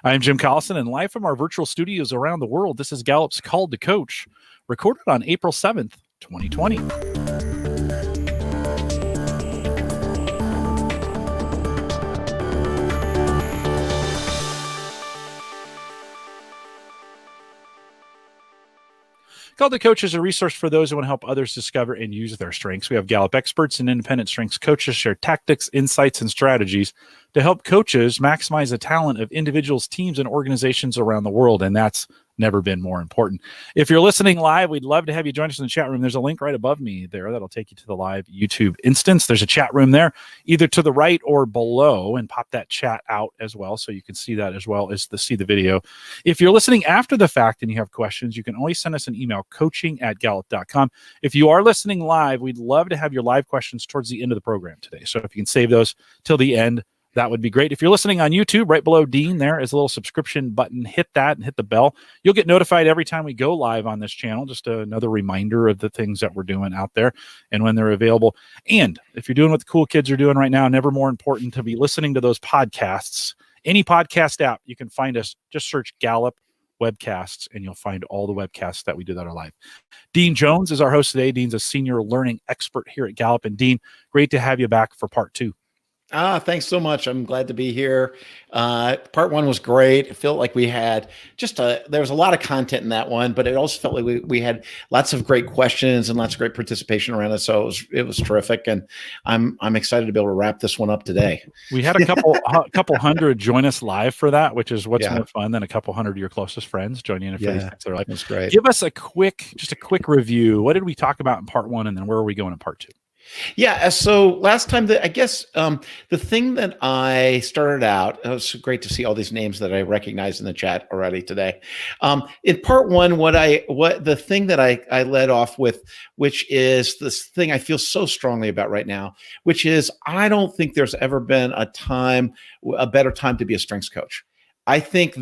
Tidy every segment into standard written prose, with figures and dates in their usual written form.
I'm Jim Collison, and live from our virtual studios around the world, this is Gallup's Call to Coach, recorded on April 7th, 2020. Call to Coach is a resource for those who want to help others discover and use their strengths. We have Gallup experts and independent strengths coaches share tactics, insights, and strategies to help coaches maximize the talent of individuals, teams, and organizations around the world. And that's never been more important. If you're listening live, we'd love to have you join us in the chat room. There's a link right above me there that'll take you to the live YouTube instance. There's a chat room there, either to the right or below, and pop that chat out as well so you can see that as well as see the video. If you're listening after the fact and you have questions, you can always send us an email, coaching@gallup.com. If you are listening live, we'd love to have your live questions towards the end of the program today. So if you can save those till the end, that would be great. If you're listening on YouTube, right below Dean, there is a little subscription button. Hit that and hit the bell. You'll get notified every time we go live on this channel. Just another reminder of the things that we're doing out there and when they're available. And if you're doing what the cool kids are doing right now, never more important to be listening to those podcasts. Any podcast app, you can find us. Just search Gallup webcasts and you'll find all the webcasts that we do that are live. Dean Jones is our host today. Dean's a senior learning expert here at Gallup. And Dean, great to have you back for part 2. Thanks so much. I'm glad to be here. Part 1 was great. It felt like we had there was a lot of content in that one, but it also felt like we had lots of great questions and lots of great participation around it. So it was terrific. And I'm excited to be able to wrap this one up today. We had a couple hundred join us live for that, which is what's more fun than a couple hundred of your closest friends joining in. They're like, that's great. Give us just a quick review. What did we talk about in part 1? And then where are we going in part 2? Yeah. So last time, the thing that I started out, it was great to see all these names that I recognize in the chat already today. In part 1, the thing that I led off with, which is this thing I feel so strongly about right now, which is I don't think there's ever been a better time to be a strengths coach. I think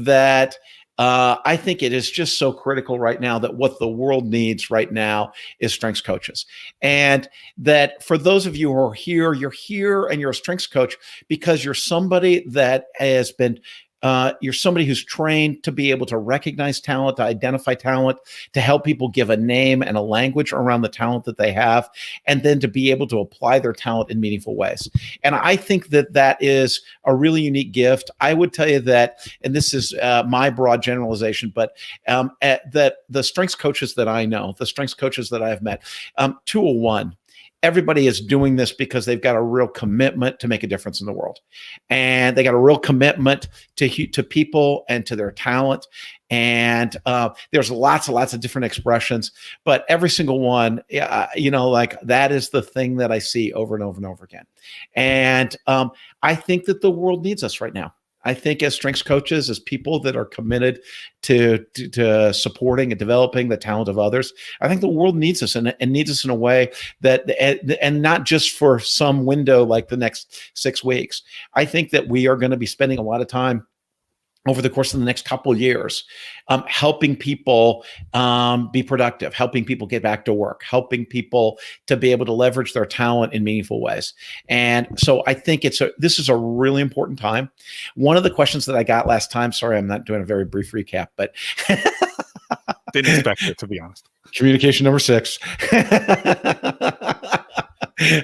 it is just so critical right now that what the world needs right now is strengths coaches. And that for those of you who are here, you're here and you're a strengths coach because you're somebody that has been you're somebody who's trained to be able to recognize talent, to identify talent, to help people give a name and a language around the talent that they have, and then to be able to apply their talent in meaningful ways. And I think that is a really unique gift. I would tell you that, and this is my broad generalization, but that the strengths coaches that I know, the strengths coaches that I've met, 201, everybody is doing this because they've got a real commitment to make a difference in the world. And they got a real commitment to people and to their talent. And there's lots and lots of different expressions, but every single one, like that is the thing that I see over and over and over again. And I think that the world needs us right now. I think as strengths coaches, as people that are committed to supporting and developing the talent of others, I think the world needs us and needs us in a way and not just for some window like the next 6 weeks. I think that we are going to be spending a lot of time over the course of the next couple of years, helping people be productive, helping people get back to work, helping people to be able to leverage their talent in meaningful ways. And so I think this is a really important time. One of the questions that I got last time, sorry, I'm not doing a very brief recap, but didn't expect it, to be honest. Communication number 6.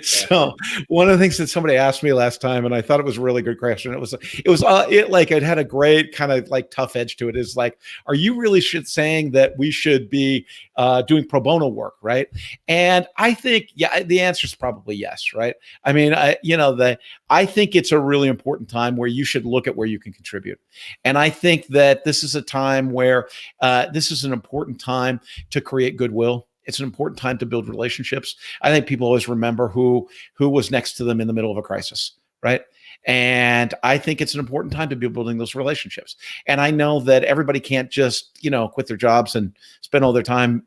So one of the things that somebody asked me last time, and I thought it was a really good question. It had a great kind of like tough edge to it. Is like, are you really saying that we should be doing pro bono work, right? And I think, the answer is probably yes, right? I mean, I think it's a really important time where you should look at where you can contribute. And I think that this is a time where this is an important time to create goodwill. It's an important time to build relationships. I think people always remember who was next to them in the middle of a crisis, right? And I think it's an important time to be building those relationships. And I know that everybody can't just, quit their jobs and spend all their time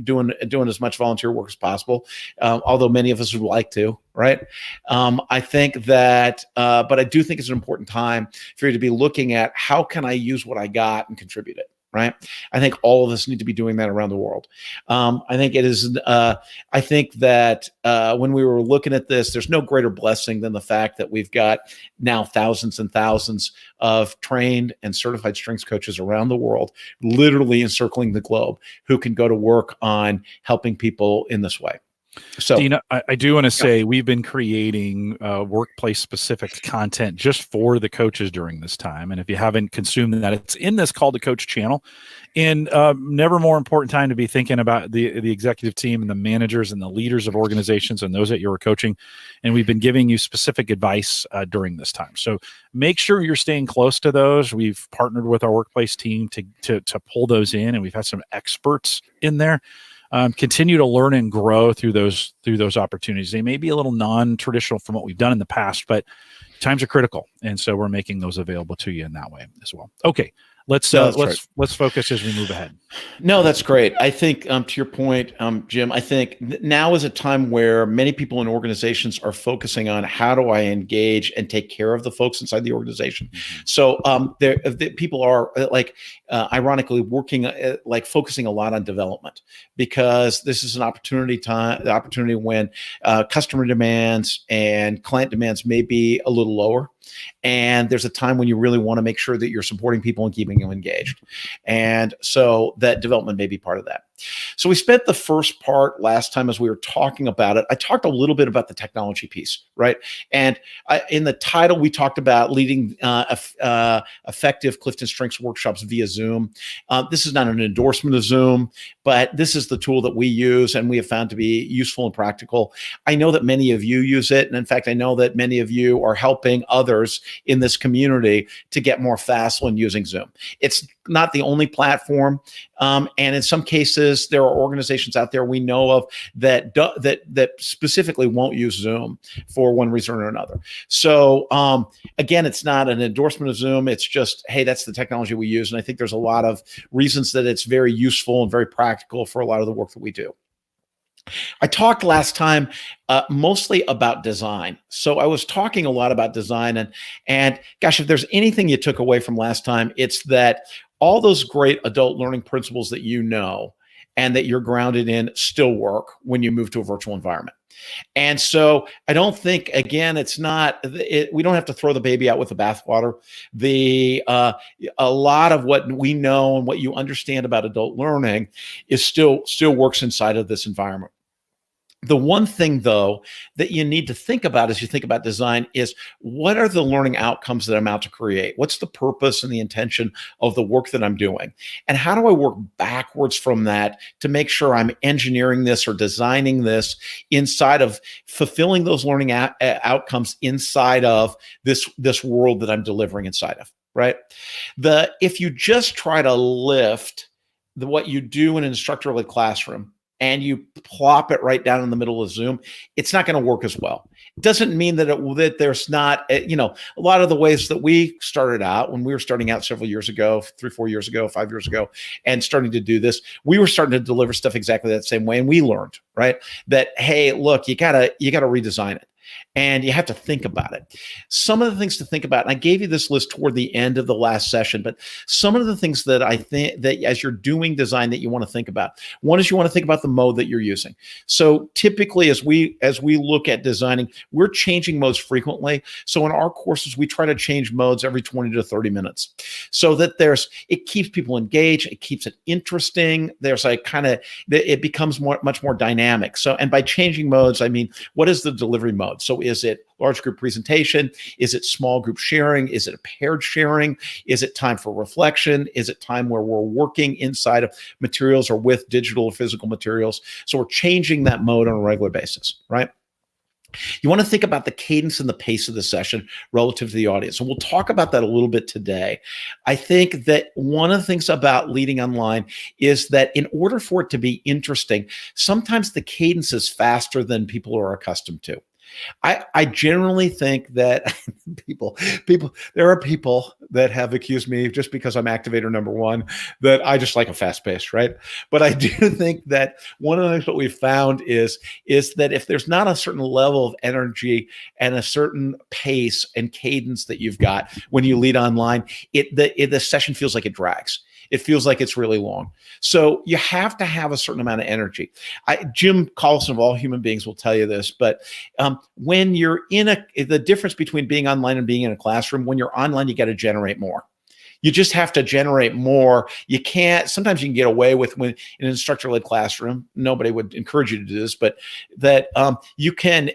doing as much volunteer work as possible, although many of us would like to, right? I think that, but I do think it's an important time for you to be looking at how can I use what I got and contribute it. right? I think all of us need to be doing that around the world. I think it is. I think that when we were looking at this, there's no greater blessing than the fact that we've got now thousands and thousands of trained and certified strengths coaches around the world, literally encircling the globe, who can go to work on helping people in this way. So, Dean, I do want to say we've been creating workplace specific content just for the coaches during this time. And if you haven't consumed that, it's in this Call to Coach channel. And never more important time to be thinking about the executive team and the managers and the leaders of organizations and those that you're coaching. And we've been giving you specific advice during this time. So make sure you're staying close to those. We've partnered with our workplace team to pull those in, and we've had some experts in there. Continue to learn and grow through those opportunities. They may be a little non-traditional from what we've done in the past, but times are critical, and so we're making those available to you in that way as well. Okay, let's focus as we move ahead. No, that's great. I think to your point, Jim, I think now is a time where many people in organizations are focusing on how do I engage and take care of the folks inside the organization. Mm-hmm. So people are ironically working focusing a lot on development, because this is an opportunity when customer demands and client demands may be a little lower. And there's a time when you really want to make sure that you're supporting people and keeping them engaged. And so that development may be part of that. So we spent the first part last time as we were talking about it. I talked a little bit about the technology piece, right? And in the title, we talked about leading effective CliftonStrengths workshops via Zoom. This is not an endorsement of Zoom, but this is the tool that we use and we have found to be useful and practical. I know that many of you use it. And in fact, I know that many of you are helping others in this community to get more facile in using Zoom. It's not the only platform. And in some cases, there are organizations out there we know of that specifically won't use Zoom for one reason or another. So again, it's not an endorsement of Zoom. It's just, hey, that's the technology we use. And I think there's a lot of reasons that it's very useful and very practical for a lot of the work that we do. I talked last time mostly about design. So I was talking a lot about design, and gosh, if there's anything you took away from last time, it's that all those great adult learning principles that you know and that you're grounded in still work when you move to a virtual environment. And so I don't think, again, we don't have to throw the baby out with the bathwater. A lot of what we know and what you understand about adult learning is still works inside of this environment. The one thing, though, that you need to think about as you think about design is, what are the learning outcomes that I'm out to create? What's the purpose and the intention of the work that I'm doing? And how do I work backwards from that to make sure I'm engineering this or designing this inside of fulfilling those learning outcomes inside of this world that I'm delivering inside of, right? If you just try to lift what you do in an instructor-led classroom and you plop it right down in the middle of Zoom, it's not going to work as well. It doesn't mean that there's not, a lot of the ways that we started out when we were starting out several years ago, 3, 4 years ago, 5 years ago, and starting to do this, we were starting to deliver stuff exactly that same way. And we learned, right, that, hey, look, you gotta redesign it. And you have to think about it. Some of the things to think about, and I gave you this list toward the end of the last session, but some of the things that I think that as you're doing design that you want to think about. One is you want to think about the mode that you're using. So typically as we look at designing, we're changing modes frequently. So in our courses, we try to change modes every 20 to 30 minutes so that it keeps people engaged, it keeps it interesting. It becomes much more dynamic. So, and by changing modes, I mean, what is the delivery mode? So is it large group presentation? Is it small group sharing? Is it a paired sharing? Is it time for reflection? Is it time where we're working inside of materials or with digital or physical materials? So we're changing that mode on a regular basis, right? You want to think about the cadence and the pace of the session relative to the audience. And we'll talk about that a little bit today. I think that one of the things about leading online is that in order for it to be interesting, sometimes the cadence is faster than people are accustomed to. I generally think that there are people that have accused me, just because I'm activator number one, that I just like a fast pace, right? But I do think that one of the things that we've found is that if there's not a certain level of energy and a certain pace and cadence that you've got when you lead online, the session feels like it drags. it feels like it's really long. So you have to have a certain amount of energy. Jim Collison of All Human Beings will tell you this, but when you're the difference between being online and being in a classroom, when you're online, you got to generate more. You just have to generate more. You can't, sometimes you can get away with when in an instructor-led classroom, nobody would encourage you to do this, but that you can,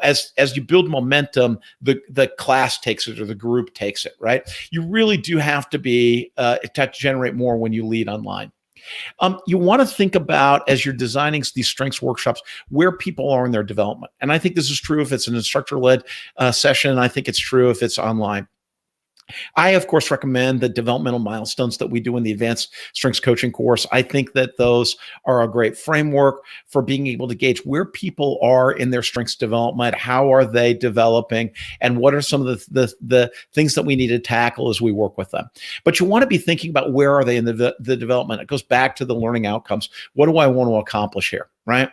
as you build momentum, the class takes it or the group takes it, right? You really do have to to generate more when you lead online. You want to think about, as you're designing these strengths workshops, where people are in their development. And I think this is true if it's an instructor-led session. I think it's true if it's online. I, of course, recommend the developmental milestones that we do in the advanced strengths coaching course. I think that those are a great framework for being able to gauge where people are in their strengths development, how are they developing, and what are some of the things that we need to tackle as we work with them. But you want to be thinking about where are they in the development. It goes back to the learning outcomes. What do I want to accomplish here, right?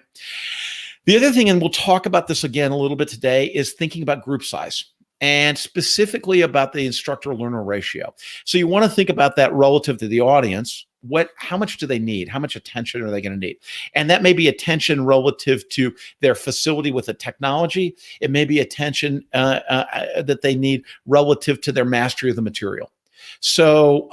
The other thing, and we'll talk about this again a little bit today, is thinking about group size, and specifically about the instructor-learner ratio. So you want to think about that relative to the audience. How much do they need? How much attention are they going to need? And that may be attention relative to their facility with the technology. It may be attention that they need relative to their mastery of the material. So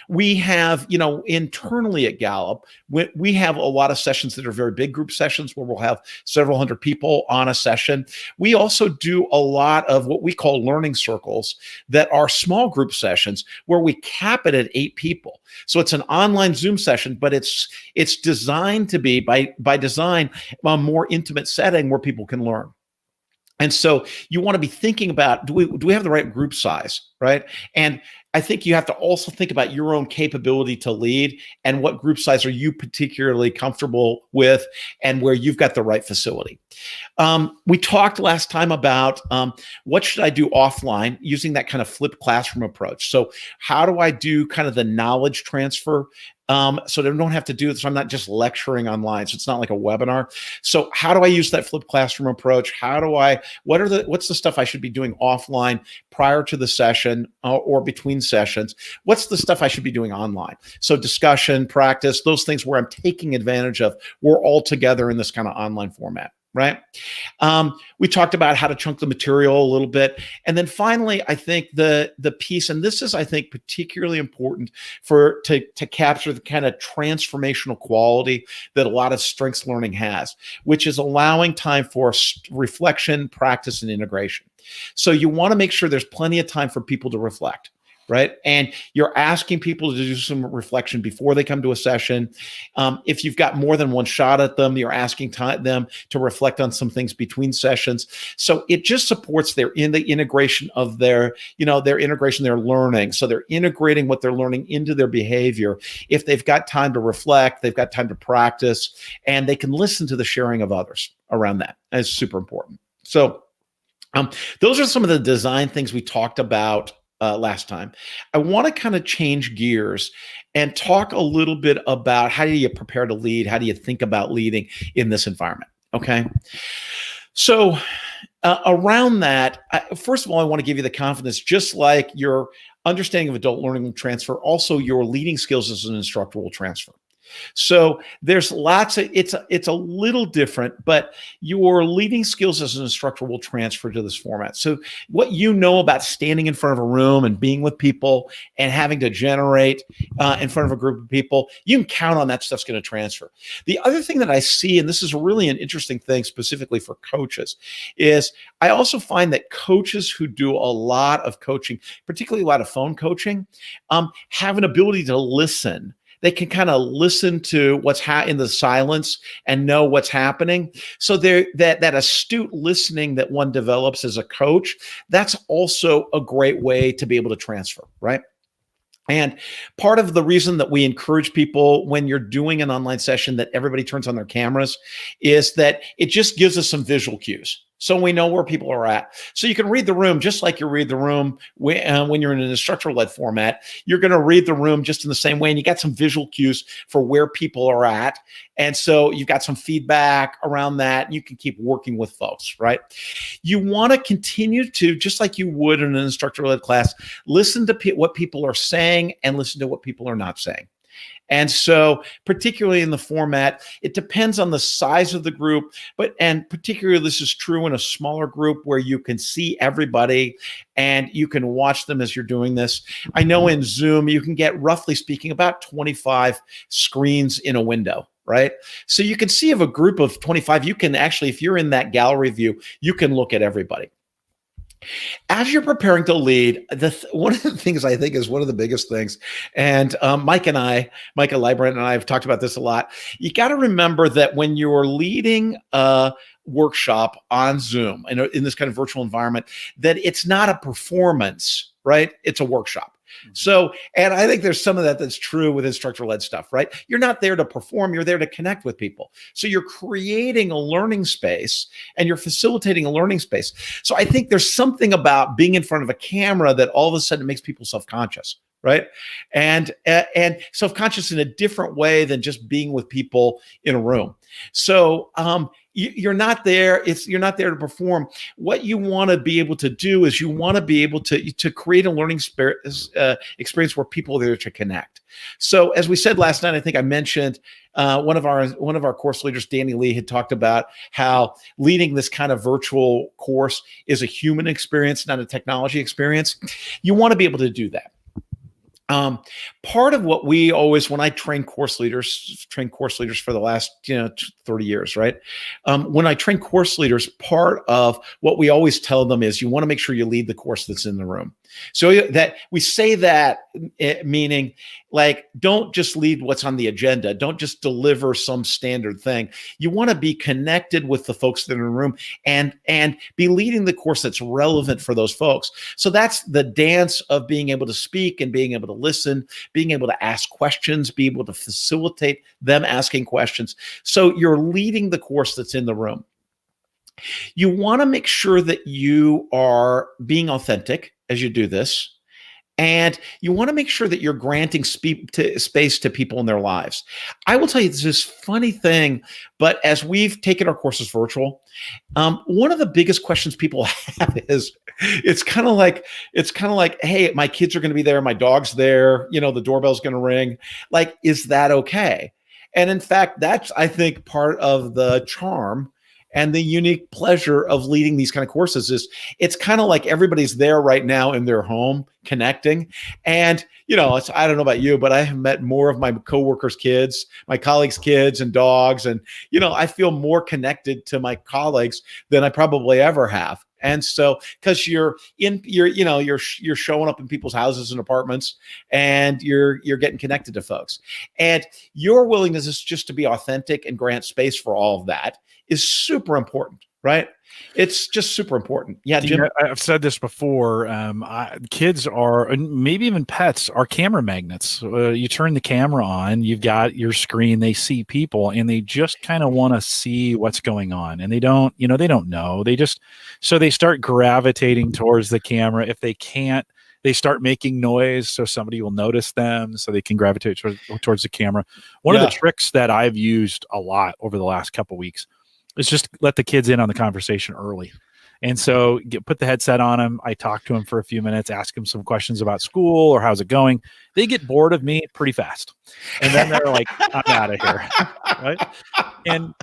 we have, internally at Gallup, we have a lot of sessions that are very big group sessions where we'll have several hundred people on a session. We also do a lot of what we call learning circles that are small group sessions where we cap it at 8 people. So it's an online Zoom session, but it's designed to be, by design, a more intimate setting where people can learn. And so you want to be thinking about, do we have the right group size, right? And I think you have to also think about your own capability to lead and what group size are you particularly comfortable with and where you've got the right facility. We talked last time about what should I do offline using that kind of flipped classroom approach. So how do I do kind of the knowledge transfer so they don't have to do this? So I'm not just lecturing online. So it's not like a webinar. So how do I use that flipped classroom approach? What's the stuff I should be doing offline prior to the session or between sessions? What's the stuff I should be doing online? So discussion, practice, those things where I'm taking advantage of, we're all together in this kind of online format. Right? We talked about how to chunk the material a little bit. And then finally, I think the piece, and this is, I think, particularly important to capture the kind of transformational quality that a lot of strengths learning has, which is allowing time for reflection, practice, and integration. So you want to make sure there's plenty of time for people to reflect. Right? And you're asking people to do some reflection before they come to a session. If you've got more than one shot at them, you're asking them to reflect on some things between sessions. So it just supports the integration of their learning. So they're integrating what they're learning into their behavior. If they've got time to reflect, they've got time to practice, and they can listen to the sharing of others around that. That's super important. So those are some of the design things we talked about last time. I want to kind of change gears and talk a little bit about how do you prepare to lead? How do you think about leading in this environment? Okay. So around that, first of all, I want to give you the confidence, just like your understanding of adult learning will transfer, also your leading skills as an instructor will transfer. So there's lots of, it's a little different, but your leading skills as an instructor will transfer to this format. So what you know about standing in front of a room and being with people and having to generate in front of a group of people, you can count on that stuff's going to transfer. The other thing that I see, and this is really an interesting thing specifically for coaches, is I also find that coaches who do a lot of coaching, particularly a lot of phone coaching, have an ability to listen. They can kind of listen to what's in the silence and know what's happening. So that astute listening that one develops as a coach, that's also a great way to be able to transfer, right? And part of the reason that we encourage people when you're doing an online session that everybody turns on their cameras is that it just gives us some visual cues. So we know where people are at. So you can read the room just like you read the room when you're in an instructor-led format. You're going to read the room just in the same way, and you got some visual cues for where people are at. And so you've got some feedback around that, and you can keep working with folks, right? You want to continue to, just like you would in an instructor-led class, listen to what people are saying and listen to what people are not saying. And so, particularly in the format, it depends on the size of the group, and particularly this is true in a smaller group where you can see everybody and you can watch them as you're doing this. I know in Zoom, you can get, roughly speaking, about 25 screens in a window, right? So you can see of a group of 25, you can actually, if you're in that gallery view, you can look at everybody. As you're preparing to lead, one of the things I think is one of the biggest things, and Micah Librand and I have talked about this a lot, you got to remember that when you're leading a workshop on Zoom in this kind of virtual environment, that it's not a performance, right? It's a workshop. So, and I think there's some of that that's true with instructor-led stuff, right? You're not there to perform, you're there to connect with people. So you're creating a learning space and you're facilitating a learning space. So I think there's something about being in front of a camera that all of a sudden makes people self-conscious, right? And self-conscious in a different way than just being with people in a room. So you're not there. You're not there to perform. What you want to be able to do is you want to be able to create a learning experience where people are there to connect. So as we said last night, I think I mentioned one of our course leaders, Danny Lee, had talked about how leading this kind of virtual course is a human experience, not a technology experience. You want to be able to do that. Part of what we always, when I train course leaders for the last 30 years, right? When I train course leaders, part of what we always tell them is you want to make sure you lead the course that's in the room. So that we say that, meaning like, don't just lead what's on the agenda. Don't just deliver some standard thing. You want to be connected with the folks that are in the room and be leading the course that's relevant for those folks. So that's the dance of being able to speak and being able to listen, being able to ask questions, be able to facilitate them asking questions. So you're leading the course that's in the room. You want to make sure that you are being authentic as you do this. And you want to make sure that you're granting space to people in their lives. I will tell you this funny thing, but as we've taken our courses virtual, one of the biggest questions people have is, it's kind of like, hey, my kids are going to be there, my dog's there, the doorbell's going to ring. Like, is that okay? And in fact, that's, I think, part of the charm and the unique pleasure of leading these kind of courses is it's kind of like everybody's there right now in their home connecting. And, I don't know about you, but I have met more of my coworkers' kids, my colleagues' kids and dogs. And, I feel more connected to my colleagues than I probably ever have. And so, because you're showing up in people's houses and apartments, and you're getting connected to folks, and your willingness is just to be authentic and grant space for all of that is super important, right? It's just super important. Yeah, Jim. I've said this before. Kids are, and maybe even pets, are camera magnets. You turn the camera on, you've got your screen, they see people, and they just kind of want to see what's going on. And they don't know. So they start gravitating towards the camera. If they can't, they start making noise so somebody will notice them, so they can gravitate towards the camera. One of the tricks that I've used a lot over the last couple of weeks is just let the kids in on the conversation early. And so put the headset on them. I talk to them for a few minutes, ask them some questions about school or how's it going. They get bored of me pretty fast. And then they're like, I'm out of here. Right. And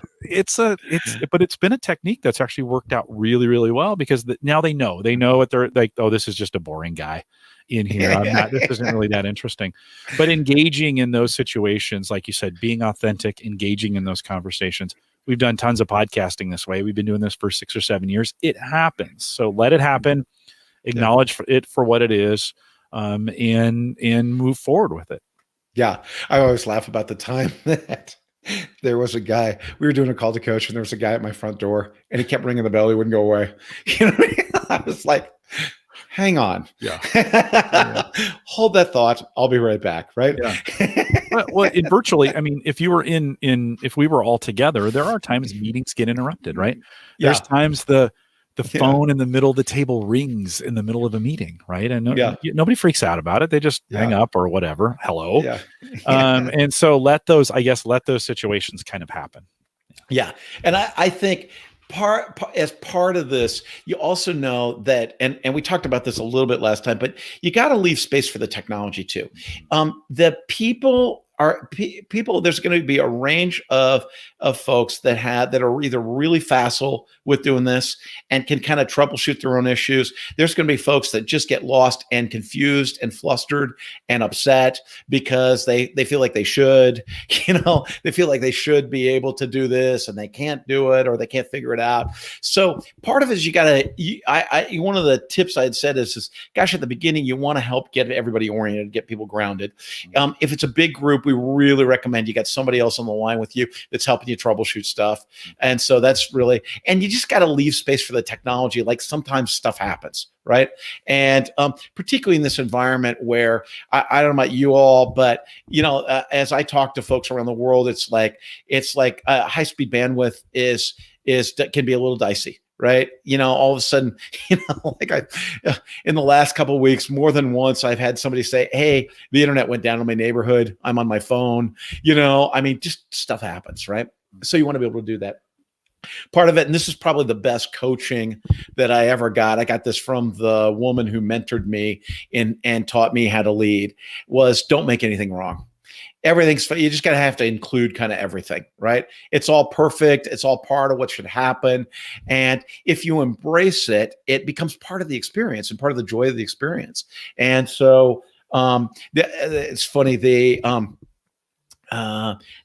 but it's been a technique that's actually worked out really, really well, because now they know what they're like. Oh, this is just a boring guy in here. This isn't really that interesting. But engaging in those situations, like you said, being authentic, engaging in those conversations. We've done tons of podcasting this way. We've been doing this for 6 or 7 years. It happens. So let it happen, acknowledge it for what it is, and move forward with it. Yeah. I always laugh about the time that there was a guy, we were doing a call to coach, and there was a guy at my front door, and he kept ringing the bell. He wouldn't go away. I was like, hang on. Yeah. Hold that thought. I'll be right back. Right. Yeah. Well, virtually, if we were all together, there are times meetings get interrupted, right? Yeah. There's times the the Yeah. phone in the middle of the table rings in the middle of a meeting, right? And Yeah. nobody freaks out about it. They just hang Yeah. up or whatever. Hello. Yeah. Yeah. And so let those situations kind of happen. Yeah. And I think as part of this, you also know that, and we talked about this a little bit last time, but you got to leave space for the technology too. The people, there's going to be a range of folks that are either really facile with doing this and can kind of troubleshoot their own issues. There's going to be folks that just get lost and confused and flustered and upset because they feel like they should, they feel like they should be able to do this and they can't do it, or they can't figure it out. So part of it is you got to, one of the tips I'd said is, gosh, at the beginning, you want to help get everybody oriented, get people grounded. If it's a big group, we really recommend you got somebody else on the line with you that's helping you troubleshoot stuff. And so that's really, and you just got to leave space for the technology. Like sometimes stuff happens, right? And particularly in this environment where I don't know about you all, but as I talk to folks around the world, it's like high-speed bandwidth can be a little dicey. Right. All of a sudden, like in the last couple of weeks, more than once, I've had somebody say, hey, the internet went down in my neighborhood. I'm on my phone. Just stuff happens. Right. So you want to be able to do that. Part of it, and this is probably the best coaching that I ever got. I got this from the woman who mentored me and taught me how to lead, was don't make anything wrong. Everything's, you just gotta have to include kind of everything, right? It's all perfect. It's all part of what should happen. And if you embrace it, it becomes part of the experience and part of the joy of the experience. And so it's funny,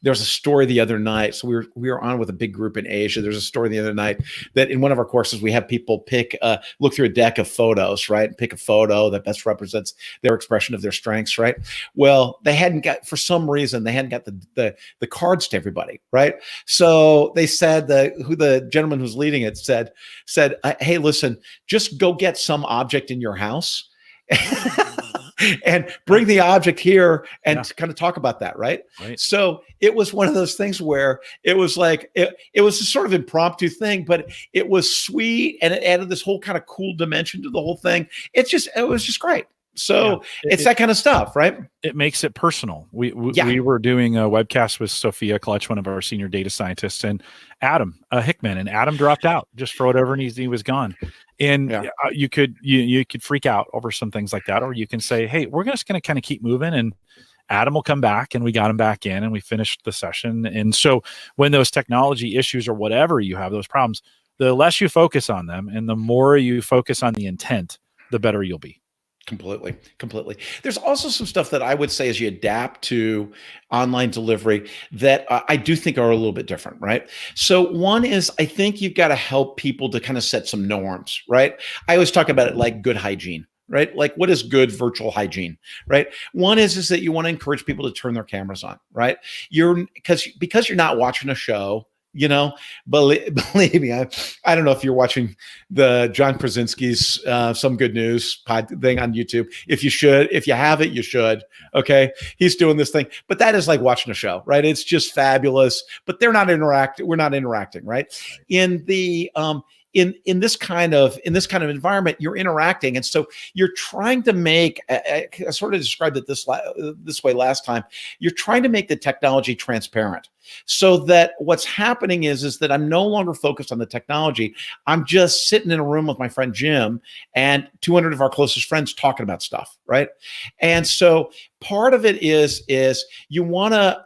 there's a story the other night. So we were on with a big group in Asia. There's a story the other night that in one of our courses, we have people look through a deck of photos, right? And pick a photo that best represents their expression of their strengths, right? Well, for some reason, they hadn't got the cards to everybody, right? So they said who the gentleman who's leading it said, hey, listen, just go get some object in your house and bring the object here and kind of talk about that, right? So it was one of those things where it was like, it was a sort of impromptu thing, but it was sweet and it added this whole kind of cool dimension to the whole thing. It was just great. So it's that kind of stuff, right? It makes it personal. We were doing a webcast with Sophia Clutch, one of our senior data scientists, and Adam Hickman, and Adam dropped out just for whatever reason. He was gone. And you could freak out over some things like that, or you can say, hey, we're just going to kind of keep moving, and Adam will come back, and we got him back in, and we finished the session. And so when those technology issues or whatever you have, those problems, the less you focus on them and the more you focus on the intent, the better you'll be. Completely. There's also some stuff that I would say as you adapt to online delivery that I do think are a little bit different, right? So one is, I think you've got to help people to kind of set some norms, right? I always talk about it like good hygiene, right? Like what is good virtual hygiene, right? One is that you want to encourage people to turn their cameras on, right? Because you're not watching a show, believe me, I don't know if you're watching the John Krasinski's Some Good News pod thing on YouTube. If you haven't, you should. Okay. He's doing this thing, but that is like watching a show, right? It's just fabulous, but they're not interacting. We're not interacting, right? In the, in this kind of environment, you're interacting. And so you're trying to make, I sort of described it this way last time, you're trying to make the technology transparent. So that what's happening is that I'm no longer focused on the technology. I'm just sitting in a room with my friend Jim and 200 of our closest friends talking about stuff, right? And so part of it is you want to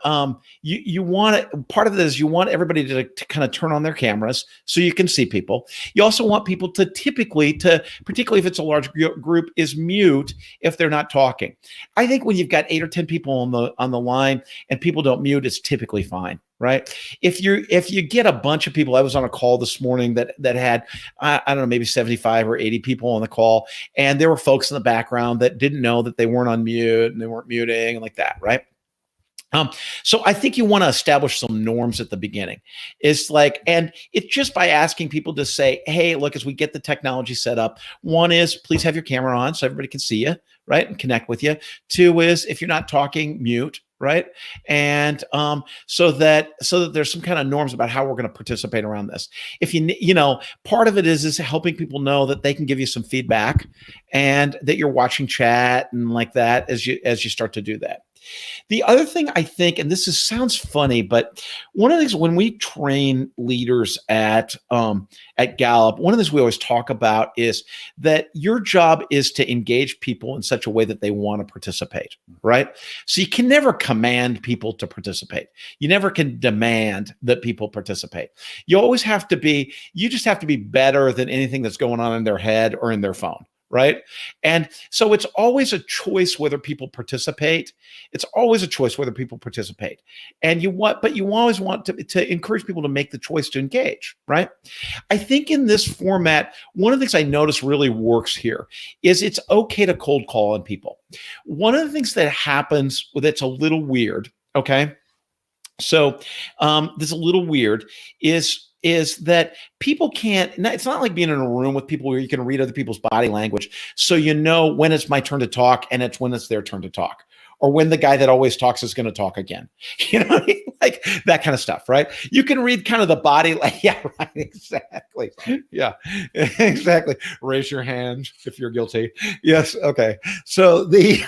part of it is you want everybody to kind of turn on their cameras so you can see people. You also want people to particularly if it's a large group, is mute if they're not talking. I think when you've got 8 or 10 people on the line and people don't mute, it's typically fine. Right. If you get a bunch of people, I was on a call this morning that had, I don't know, maybe 75 or 80 people on the call. And there were folks in the background that didn't know that they weren't on mute and they weren't muting and like that. Right. So I think you want to establish some norms at the beginning. And it's just by asking people to say, hey, look, as we get the technology set up, one is please have your camera on so everybody can see you, right, and connect with you. 2 is if you're not talking, mute. right? And so that there's some kind of norms about how we're going to participate around this. If part of it is helping people know that they can give you some feedback, and that you're watching chat and like that as you start to do that. The other thing I think, and sounds funny, but one of the things when we train leaders at Gallup, one of the things we always talk about is that your job is to engage people in such a way that they want to participate, right? So you can never command people to participate. You never can demand that people participate. You just have to be better than anything that's going on in their head or in their phone. Right. And so it's always a choice whether people participate. It's always a choice whether people participate. And you always want to encourage people to make the choice to engage. Right. I think in this format, one of the things I notice really works here is it's okay to cold call on people. One of the things that happens that's a little weird. Okay. So this a little weird is that people can't, it's not like being in a room with people where you can read other people's body language. So you know when it's my turn to talk and it's when it's their turn to talk, or when the guy that always talks is going to talk again, like that kind of stuff, right? You can read kind of the body, yeah, right, exactly. Yeah, exactly. Raise your hand if you're guilty. Yes. Okay. So you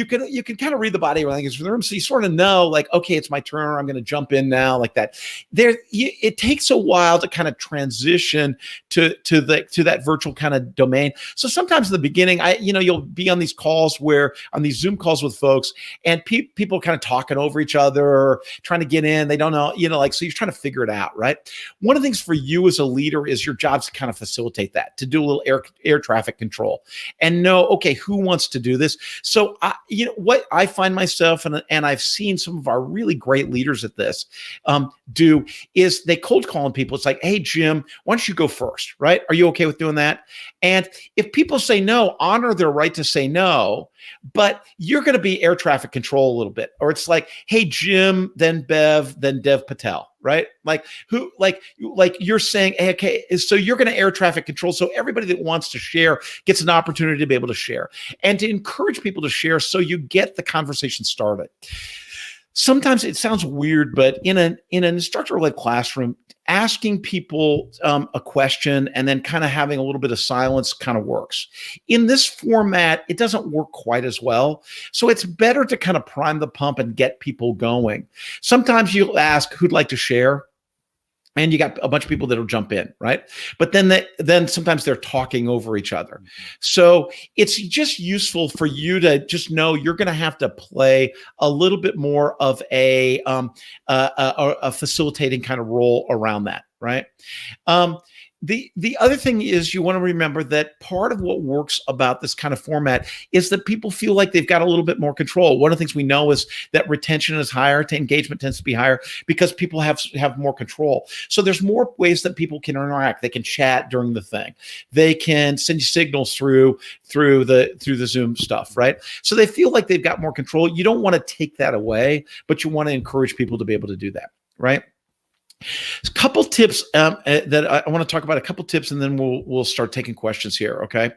can kind of read the body language from the room. So you sort of know like, okay, it's my turn. I'm going to jump in now like that. It takes a while to kind of transition to that virtual kind of domain. So sometimes in the beginning, you'll be on these calls on these Zoom calls with folks, and people kind of talking over each other, or trying to get in. They don't know, so you're trying to figure it out, right? One of the things for you as a leader is your job to kind of facilitate that, to do a little air traffic control and know, okay, who wants to do this? So what I find myself, and I've seen some of our really great leaders at this do, is they cold call on people. It's like, hey, Jim, why don't you go first, right? Are you okay with doing that? And if people say no, honor their right to say no, but you're going to be air traffic control a little bit. Or it's like, hey, Jim, then Bev, then Dev Patel, right? Like you're saying, hey, okay, so you're going to air traffic control. So everybody that wants to share gets an opportunity to be able to share, and to encourage people to share so you get the conversation started. Sometimes it sounds weird, but in an instructor-led classroom, asking people a question and then kind of having a little bit of silence kind of works. In this format, it doesn't work quite as well. So it's better to kind of prime the pump and get people going. Sometimes you'll ask who'd like to share, and you got a bunch of people that'll jump in, right? But then sometimes they're talking over each other. So it's just useful for you to just know you're going to have to play a little bit more of a facilitating kind of role around that, right? The other thing is, you want to remember that part of what works about this kind of format is that people feel like they've got a little bit more control. One of the things we know is that retention is higher, engagement tends to be higher because people have more control. So there's more ways that people can interact. They can chat during the thing. They can send you signals through the Zoom stuff, right? So they feel like they've got more control. You don't want to take that away, but you want to encourage people to be able to do that, right? A couple tips that I want to talk about, a couple tips, and then we'll start taking questions here, okay?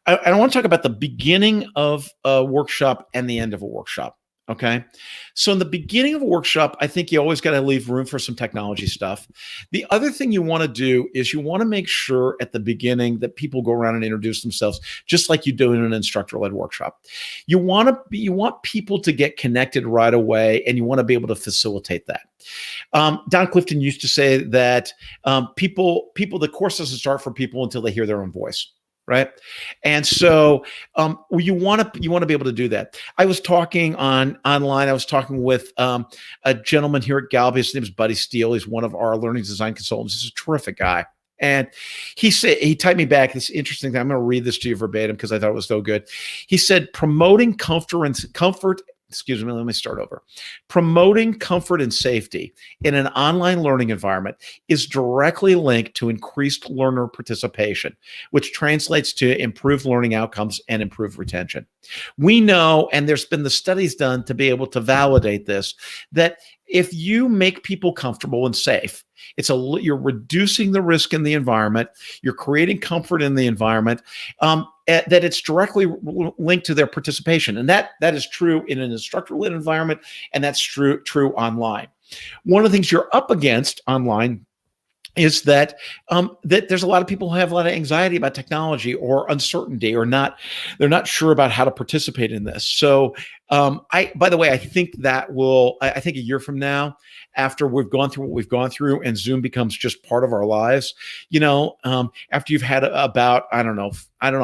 I want to talk about the beginning of a workshop and the end of a workshop, okay? So in the beginning of a workshop, I think you always got to leave room for some technology stuff. The other thing you want to do is you want to make sure at the beginning that people go around and introduce themselves, just like you do in an instructor-led workshop. You want people to get connected right away, and you want to be able to facilitate that. Don Clifton used to say that the course doesn't start for people until they hear their own voice. Right. And so you want to be able to do that. I was talking online. I was talking with a gentleman here at Gallup. His name is Buddy Steele. He's one of our learning design consultants. He's a terrific guy. And he typed me back this interesting thing. I'm going to read this to you verbatim because I thought it was so good. He said, promoting comfort. Excuse me, let me start over. Promoting comfort and safety in an online learning environment is directly linked to increased learner participation, which translates to improved learning outcomes and improved retention. We know, and there's been the studies done to be able to validate this, that if you make people comfortable and safe, you're reducing the risk in the environment, you're creating comfort in the environment, that it's directly linked to their participation. And that is true in an instructor-led environment, and that's true online. One of the things you're up against online is that that there's a lot of people who have a lot of anxiety about technology or uncertainty, or they're not sure about how to participate in this. So by the way, I think I think a year from now, after we've gone through what we've gone through and Zoom becomes just part of our lives, after you've had about, I don't know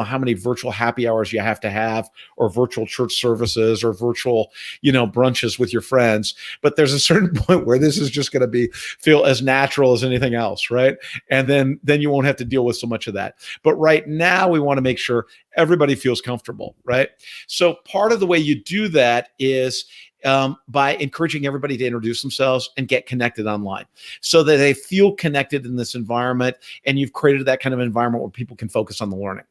how many virtual happy hours you have to have, or virtual church services, or virtual, brunches with your friends. But there's a certain point where this is just going to feel as natural as anything else, right? And then you won't have to deal with so much of that. But right now, we want to make sure everybody feels comfortable, right? So part of the way you do that is by encouraging everybody to introduce themselves and get connected online, so that they feel connected in this environment, and you've created that kind of environment where people can focus on the learning.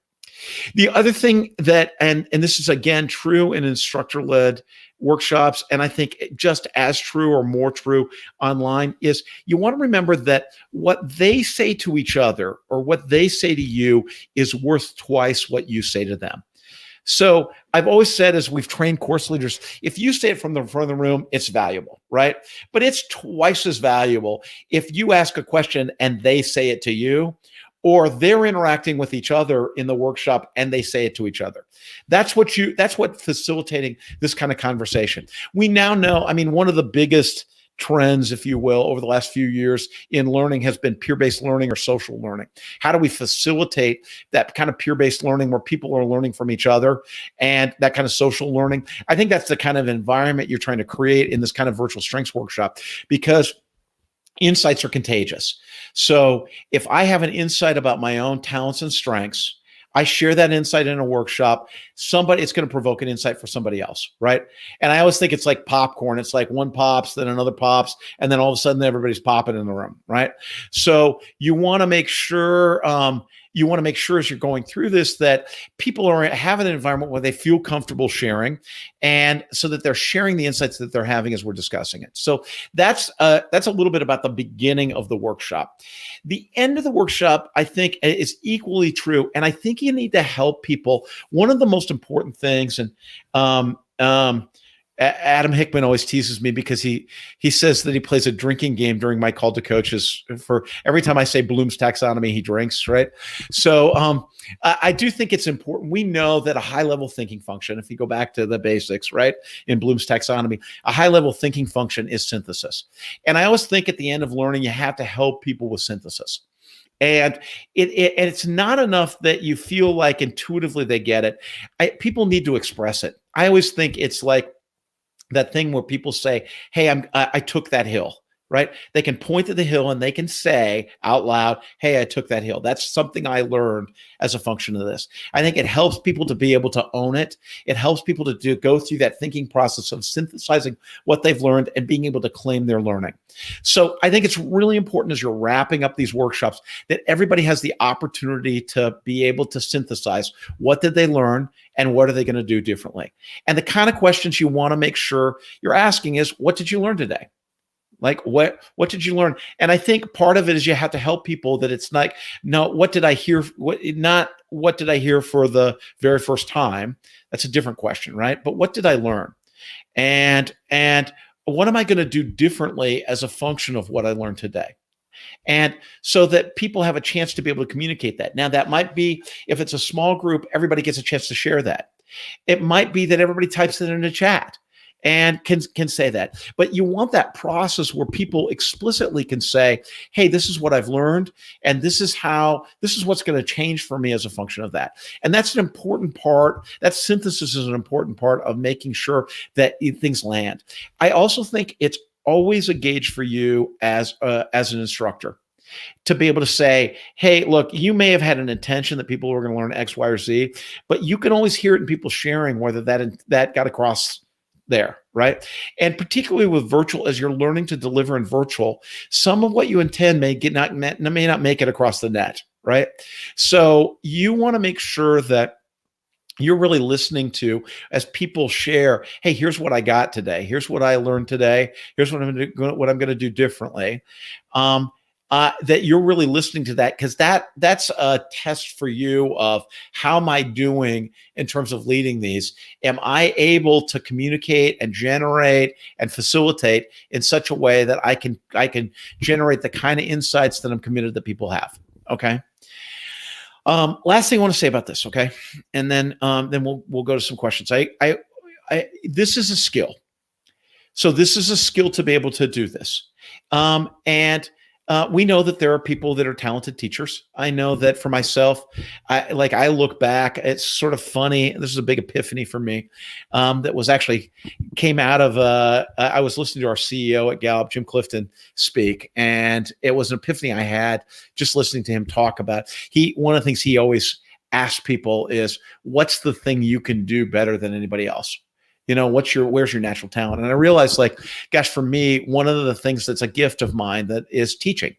The other thing that, and this is again true in instructor-led workshops, and I think just as true or more true online, is you want to remember that what they say to each other or what they say to you is worth twice what you say to them. So I've always said, as we've trained course leaders, if you say it from the front of the room, it's valuable, right? But it's twice as valuable if you ask a question and they say it to you, or they're interacting with each other in the workshop and they say it to each other. That's what facilitating this kind of conversation. We now know, one of the biggest trends, if you will, over the last few years in learning has been peer-based learning or social learning. How do we facilitate that kind of peer-based learning where people are learning from each other, and that kind of social learning? I think that's the kind of environment you're trying to create in this kind of virtual strengths workshop, because insights are contagious. So if I have an insight about my own talents and strengths, I share that insight in a workshop, it's going to provoke an insight for somebody else, right? And I always think it's like popcorn. It's like one pops, then another pops, and then all of a sudden everybody's popping in the room, right? So you want to make sure as you're going through this that people have an environment where they feel comfortable sharing, and so that they're sharing the insights that they're having as we're discussing it. So that's a little bit about the beginning of the workshop. The end of the workshop, I think, is equally true, and I think you need to help people. One of the most important things, and Adam Hickman always teases me because he says that he plays a drinking game during my call to coaches. For every time I say Bloom's taxonomy, he drinks, right? So I do think it's important. We know that a high-level thinking function, if you go back to the basics, right, in Bloom's taxonomy, a high-level thinking function is synthesis. And I always think at the end of learning, you have to help people with synthesis. And it's not enough that you feel like intuitively they get it. People need to express it. I always think it's like that thing where people say, hey, I took that hill, right? They can point to the hill and they can say out loud, hey, I took that hill. That's something I learned as a function of this. I think it helps people to be able to own it. It helps people to go through that thinking process of synthesizing what they've learned and being able to claim their learning. So I think it's really important as you're wrapping up these workshops that everybody has the opportunity to be able to synthesize what did they learn and what are they going to do differently. And the kind of questions you want to make sure you're asking is, what did you learn today? Like, what did you learn? And I think part of it is you have to help people that it's like, no, what did I hear? Not what did I hear for the very first time? That's a different question, right? But what did I learn? And what am I going to do differently as a function of what I learned today? And so that people have a chance to be able to communicate that. Now, that might be, if it's a small group, everybody gets a chance to share that. It might be that everybody types it in a chat and can say that. But you want that process where people explicitly can say, hey, this is what I've learned, and this is what's going to change for me as a function of that. And that's an important part. That synthesis is an important part of making sure that things land. I also think it's always a gauge for you as an instructor to be able to say, hey, look, you may have had an intention that people were going to learn X, Y, or Z, but you can always hear it in people sharing whether that got across there, right? And particularly with virtual, as you're learning to deliver in virtual, some of what you intend may not make it across the net, right? So you want to make sure that you're really listening to as people share, hey, here's what I got today. Here's what I learned today. Here's what I'm going to do differently. That you're really listening to that, because that's a test for you of how am I doing in terms of leading these? Am I able to communicate and generate and facilitate in such a way that I can generate the kind of insights that I'm committed that people have? Okay. Last thing I want to say about this, okay, and then we'll go to some questions. This is a skill. So this is a skill to be able to do this. And we know that there are people that are talented teachers. I know that for myself, I look back, it's sort of funny. This is a big epiphany for me. That was actually came out of, I was listening to our CEO at Gallup, Jim Clifton, speak. And it was an epiphany I had just listening to him talk about. One of the things he always asks people is, what's the thing you can do better than anybody else? Where's your natural talent? And I realized, gosh, for me, one of the things that's a gift of mine that is teaching.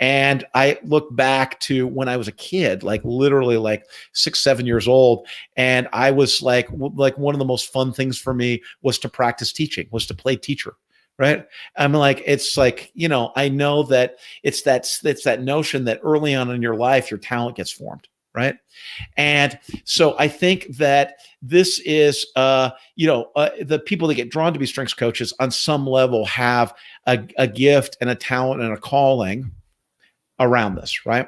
And I look back to when I was a kid, literally 6, 7 years old. And I was like one of the most fun things for me was to practice teaching, was to play teacher. Right. I'm I know that it's that notion that early on in your life, your talent gets formed. Right. And so I think that this is, the people that get drawn to be strengths coaches on some level have a gift and a talent and a calling around this. Right.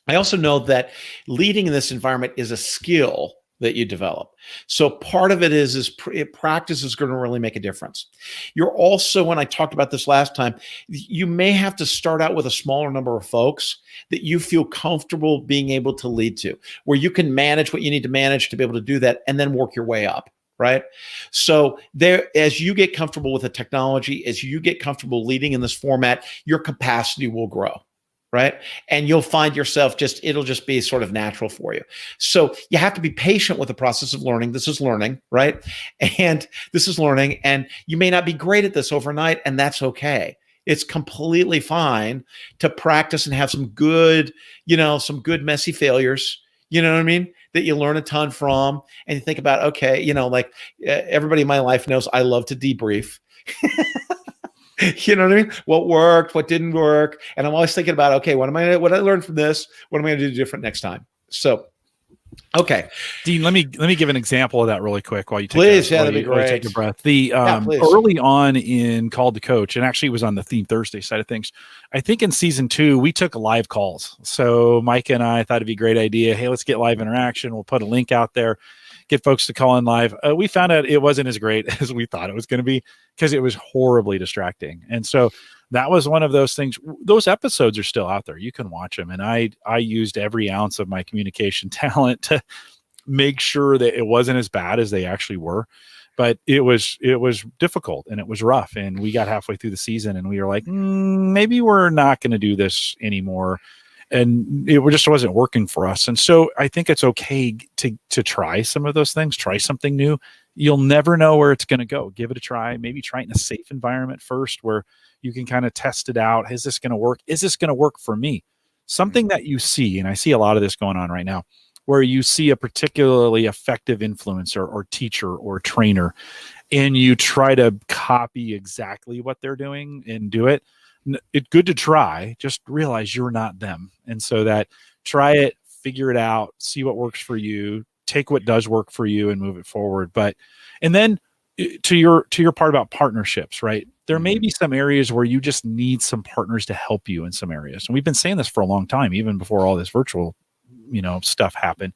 I also know that leading in this environment is a skill that you develop. So part of it is practice is going to really make a difference. You're also, when I talked about this last time, you may have to start out with a smaller number of folks that you feel comfortable being able to lead to, where you can manage what you need to manage to be able to do that, and then work your way up. Right. So as you get comfortable with the technology, as you get comfortable leading in this format, your capacity will grow. Right. And you'll find yourself it'll just be sort of natural for you. So you have to be patient with the process of learning. This is learning, right? And this is learning. And you may not be great at this overnight, and that's okay. It's completely fine to practice and have some good messy failures, you know what I mean? That you learn a ton from, and you think about, okay, everybody in my life knows I love to debrief. You know what I mean? What worked, what didn't work. And I'm always thinking about, okay, what I learned from this? What am I going to do different next time? So, okay. Dean, let me give an example of that really quick while you take that'd be great. Take a breath. Early on in Called to Coach, and actually it was on the Theme Thursday side of things, I think in season 2, we took live calls. So Mike and I thought it'd be a great idea. Hey, let's get live interaction. We'll put a link out there, get folks to call in live. We found out it wasn't as great as we thought it was going to be, because it was horribly distracting. And so that was one of those things. Those episodes are still out there. You can watch them. And I used every ounce of my communication talent to make sure that it wasn't as bad as they actually were. But it was difficult, and it was rough. And we got halfway through the season and we were like, maybe we're not going to do this anymore. And it just wasn't working for us. And so I think it's okay to try some of those things, try something new. You'll never know where it's going to go. Give it a try. Maybe try it in a safe environment first, where you can kind of test it out. Is this going to work? Is this going to work for me? Something that you see, and I see a lot of this going on right now, where you see a particularly effective influencer or teacher or trainer, and you try to copy exactly what they're doing and do it. It's good to try, just realize you're not them. And so that try it, figure it out, see what works for you, take what does work for you and move it forward. And then to your part about partnerships, right? There may be some areas where you just need some partners to help you in some areas. And we've been saying this for a long time, even before all this virtual, stuff happened.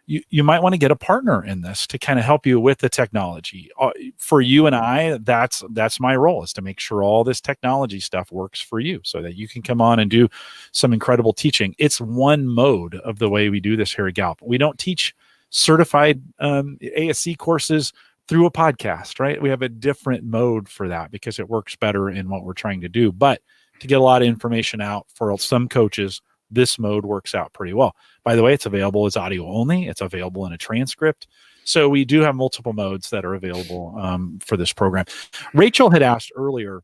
You might want to get a partner in this to kind of help you with the technology. For you and I, that's my role, is to make sure all this technology stuff works for you so that you can come on and do some incredible teaching. It's one mode of the way we do this here at Gallup. We don't teach certified ASC courses through a podcast, right? We have a different mode for that because it works better in what we're trying to do. But to get a lot of information out for some coaches, this mode works out pretty well. By the way, it's available as audio only. It's available in a transcript. So we do have multiple modes that are available for this program. Rachel had asked earlier,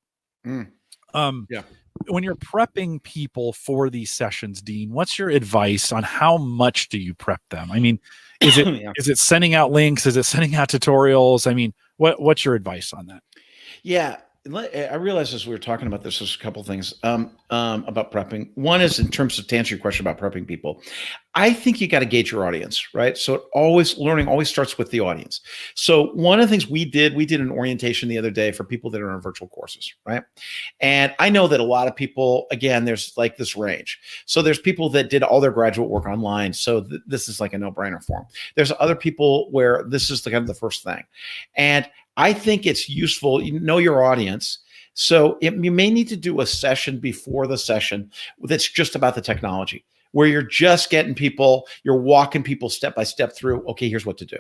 when you're prepping people for these sessions, Dean, what's your advice on how much do you prep them? I mean, is it Yeah. is it sending out links? Is it sending out tutorials? I mean, what's your advice on that? Yeah, I realized as we were talking about this, there's a couple things about prepping. One is in terms of to answer your question about prepping people. I think you got to gauge your audience, right? So learning always starts with the audience. So one of the things we did an orientation the other day for people that are in virtual courses, right? And I know that a lot of people, again, there's like this range. So there's people that did all their graduate work online. So this is like a no-brainer for them. There's other people where this is the kind of the first thing. And I think it's useful, you know your audience. So you may need to do a session before the session that's just about the technology, where you're just getting people, you're walking people step by step through, okay, here's what to do.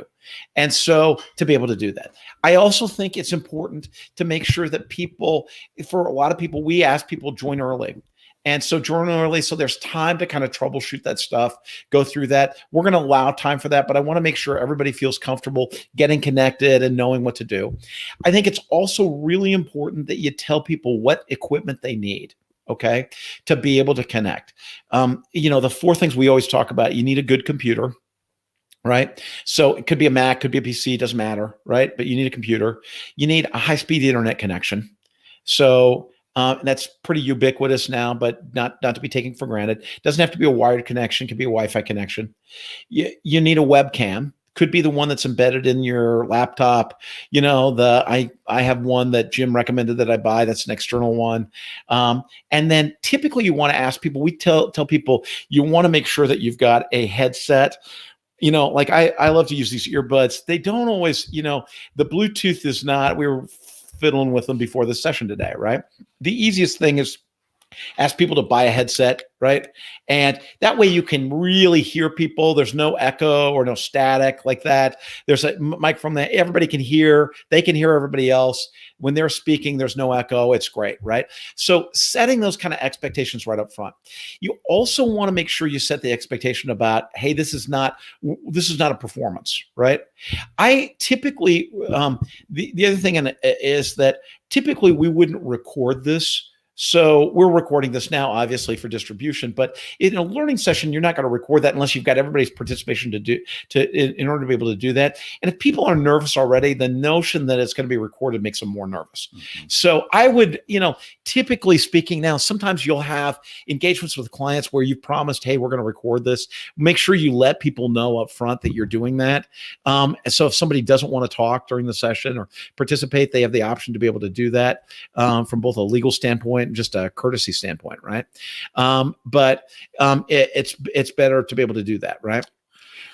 And so to be able to do that. I also think it's important to make sure that people, for a lot of people, we ask people join early. And so join early, so there's time to kind of troubleshoot that stuff, go through that. We're going to allow time for that, but I want to make sure everybody feels comfortable getting connected and knowing what to do. I think it's also really important that you tell people what equipment they need, okay, to be able to connect. The four things we always talk about: you need a good computer, right? So it could be a Mac, could be a PC, doesn't matter, right? But you need a computer. You need a high-speed internet connection. So that's pretty ubiquitous now, but not to be taken for granted. Doesn't have to be a wired connection, could be a Wi-Fi connection. You need a webcam. Could be the one that's embedded in your laptop. I have one that Jim recommended that I buy. That's an external one. And then typically you want to ask people, we tell people you want to make sure that you've got a headset. Like I love to use these earbuds. They don't always, the Bluetooth is not, we were fiddling with them before the session today, right? The easiest thing is ask people to buy a headset, right? And that way you can really hear people. There's no echo or no static like that. There's a microphone that everybody can hear. They can hear everybody else. When they're speaking, there's no echo. It's great, right? So setting those kind of expectations right up front. You also want to make sure you set the expectation about, hey, this is not a performance, right? I typically, the other thing is that typically we wouldn't record this. So we're recording this now, obviously, for distribution. But in a learning session, you're not going to record that unless you've got everybody's participation in order to be able to do that. And if people are nervous already, the notion that it's going to be recorded makes them more nervous. Mm-hmm. So I would, typically speaking now, sometimes you'll have engagements with clients where you've promised, hey, we're going to record this. Make sure you let people know up front that you're doing that. So if somebody doesn't want to talk during the session or participate, they have the option to be able to do that from both a legal standpoint and just a courtesy standpoint, right? It's better to be able to do that, right?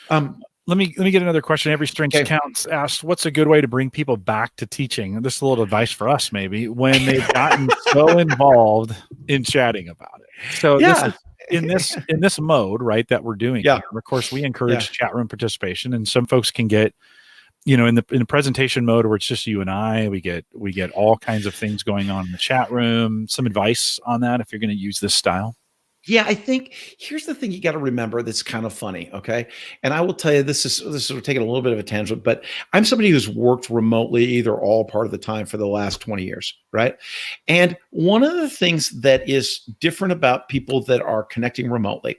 Let me get another question. Every Strengths Counts asked, what's a good way to bring people back to teaching? This is a little advice for us, maybe, when they've gotten so involved in chatting about it. So this in this mode, right, that we're doing here, of course, we encourage chat room participation, and some folks can get, in the presentation mode where it's just you and I, we get all kinds of things going on in the chat room. Some advice on that if you're going to use this style? Yeah, I think here's the thing you got to remember that's kind of funny, okay? And I will tell you, this is we're taking a little bit of a tangent, but I'm somebody who's worked remotely either all part of the time for the last 20 years, right? And one of the things that is different about people that are connecting remotely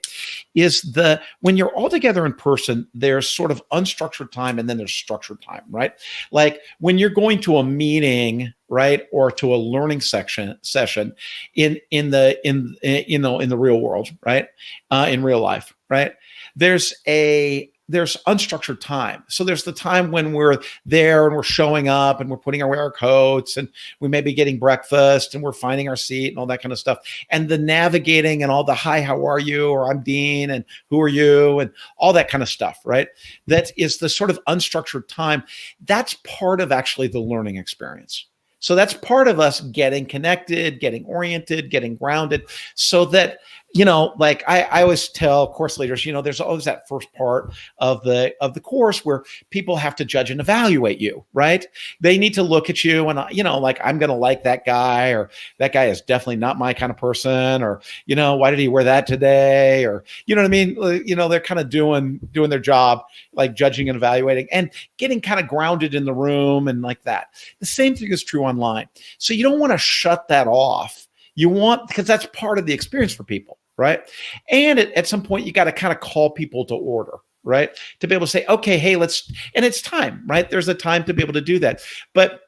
is when you're all together in person, there's sort of unstructured time and then there's structured time, right? Like when you're going to a meeting, right, or to a learning session in the real world, right, in real life, right, there's unstructured time. So there's the time when we're there and we're showing up and we're putting away our coats and we may be getting breakfast and we're finding our seat and all that kind of stuff, and the navigating and all the hi, how are you, or I'm Dean and who are you, and all that kind of stuff, right? That is the sort of unstructured time. That's part of actually the learning experience. So that's part of us getting connected, getting oriented, getting grounded, so that, like I always tell course leaders, there's always that first part of the course where people have to judge and evaluate you, right? They need to look at you and, like, I'm going to like that guy, or that guy is definitely not my kind of person, or, why did he wear that today? Or, you know what I mean? They're kind of doing their job, like judging and evaluating and getting kind of grounded in the room and like that. The same thing is true online. So you don't want to shut that off. because that's part of the experience for people, right? And at some point, you got to kind of call people to order, right? To be able to say, okay, hey, and it's time, right? There's a time to be able to do that. But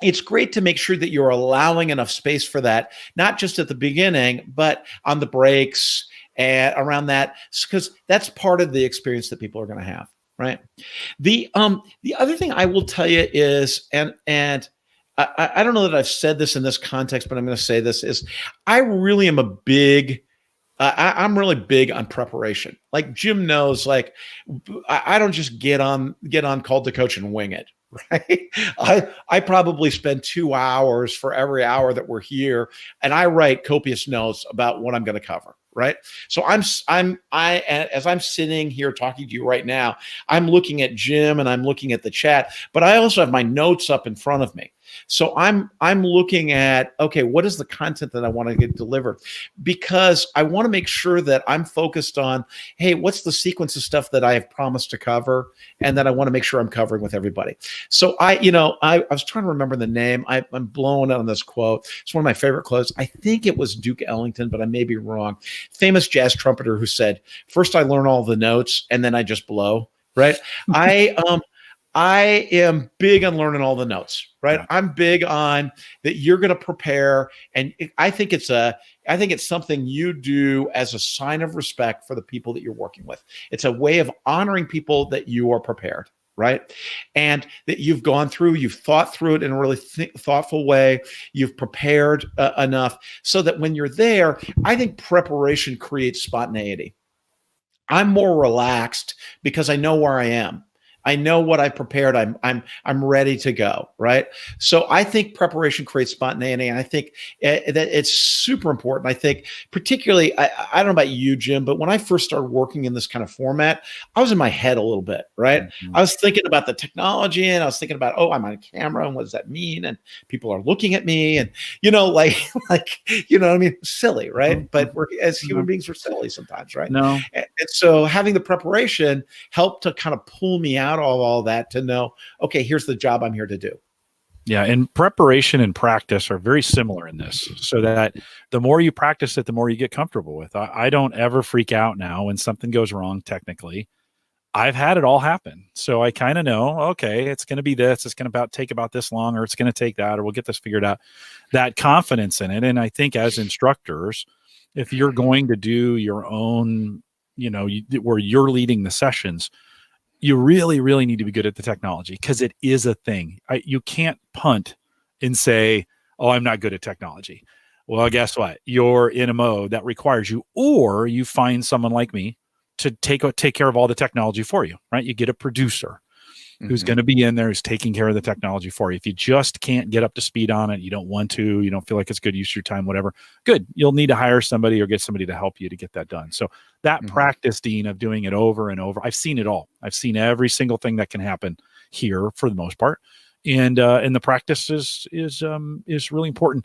it's great to make sure that you're allowing enough space for that, not just at the beginning, but on the breaks and around that, because that's part of the experience that people are going to have, right? The other thing I will tell you is, and I don't know that I've said this in this context, but I'm going to say this is, I really am a big I'm really big on preparation. Like Jim knows, like I don't just get on Called to Coach and wing it, right? I probably spend 2 hours for every hour that we're here, and I write copious notes about what I'm going to cover, right? So as I'm sitting here talking to you right now, I'm looking at Jim and I'm looking at the chat, but I also have my notes up in front of me. So I'm looking at, okay, what is the content that I want to get delivered? Because I want to make sure that I'm focused on, hey, what's the sequence of stuff that I have promised to cover, and that I want to make sure I'm covering with everybody. So I was trying to remember the name. I'm blowing on this quote. It's one of my favorite quotes. I think it was Duke Ellington, but I may be wrong. Famous jazz trumpeter who said, "First I learn all the notes, and then I just blow." Right? I am big on learning all the notes, right? Yeah. I'm big on that you're going to prepare. And I think it's something you do as a sign of respect for the people that you're working with. It's a way of honoring people that you are prepared, right? And that you've gone through, you've thought through it in a really thoughtful way. You've prepared enough so that when you're there, I think preparation creates spontaneity. I'm more relaxed because I know where I am. I know what I prepared. I'm ready to go, right? So I think preparation creates spontaneity, and I think that it's super important. I think particularly, I don't know about you, Jim, but when I first started working in this kind of format, I was in my head a little bit, right? Mm-hmm. I was thinking about the technology, and I was thinking about, oh, I'm on camera, and what does that mean? And people are looking at me, and like you know what I mean? Silly, right? Mm-hmm. But as human beings, we're silly sometimes, right? No. And so having the preparation helped to kind of pull me out all that to know, okay, here's the job I'm here to do. Yeah, and preparation and practice are very similar in this, so that the more you practice it, the more you get comfortable with. I don't ever freak out now when something goes wrong technically. I've had it all happen. So I kind of know, okay, it's going to be this, it's going to take about this long, or it's going to take that, or we'll get this figured out. That confidence in it. And I think as instructors, if you're going to do your own, where you're leading the sessions, you really, really need to be good at the technology, because it is a thing. You can't punt and say, oh, I'm not good at technology. Well, guess what? You're in a mode that requires you, or you find someone like me to take care of all the technology for you, right? You get a producer who's going to be in there, who's taking care of the technology for you. If you just can't get up to speed on it, you don't want to, you don't feel like it's good use of your time, whatever, good. You'll need to hire somebody or get somebody to help you to get that done. So that practice, Dean, of doing it over and over, I've seen it all. I've seen every single thing that can happen here for the most part. And the practice is really important.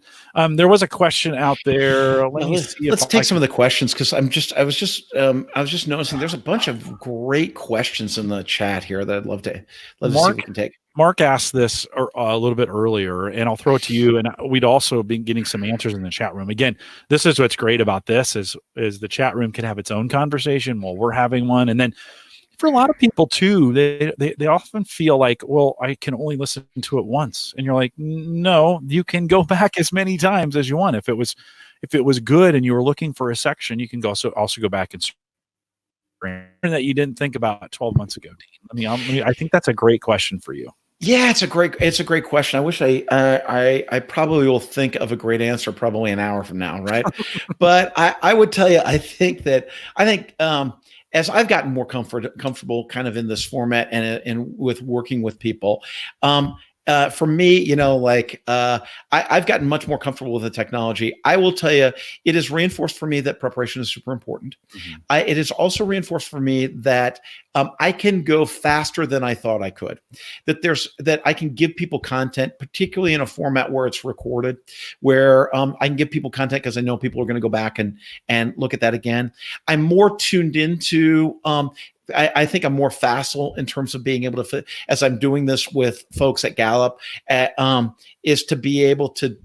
There was a question out there. Let's take some of the questions, because I was just noticing there's a bunch of great questions in the chat here that I'd love to see if we can take. Mark asked this a little bit earlier, and I'll throw it to you. And we'd also been getting some answers in the chat room. Again, this is what's great about this is the chat room can have its own conversation while we're having one, and then. For a lot of people too, they often feel like, well, I can only listen to it once, and you're like, no, you can go back as many times as you want. If it was good and you were looking for a section, you can also go back and that you didn't think about 12 months ago. Dean. I think that's a great question for you. Yeah, it's a great question. I wish I probably will think of a great answer probably an hour from now, right? But I would tell you, I think as I've gotten more comfortable kind of in this format and with working with people, for me, I've gotten much more comfortable with the technology. I will tell you, it has reinforced for me that preparation is super important. Mm-hmm. It has also reinforced for me that I can go faster than I thought I could. That I can give people content, particularly in a format where it's recorded, where I can give people content because I know people are going to go back and look at that again. I'm more tuned into I think I'm more facile in terms of being able to fit, as I'm doing this with folks at Gallup, is to be able to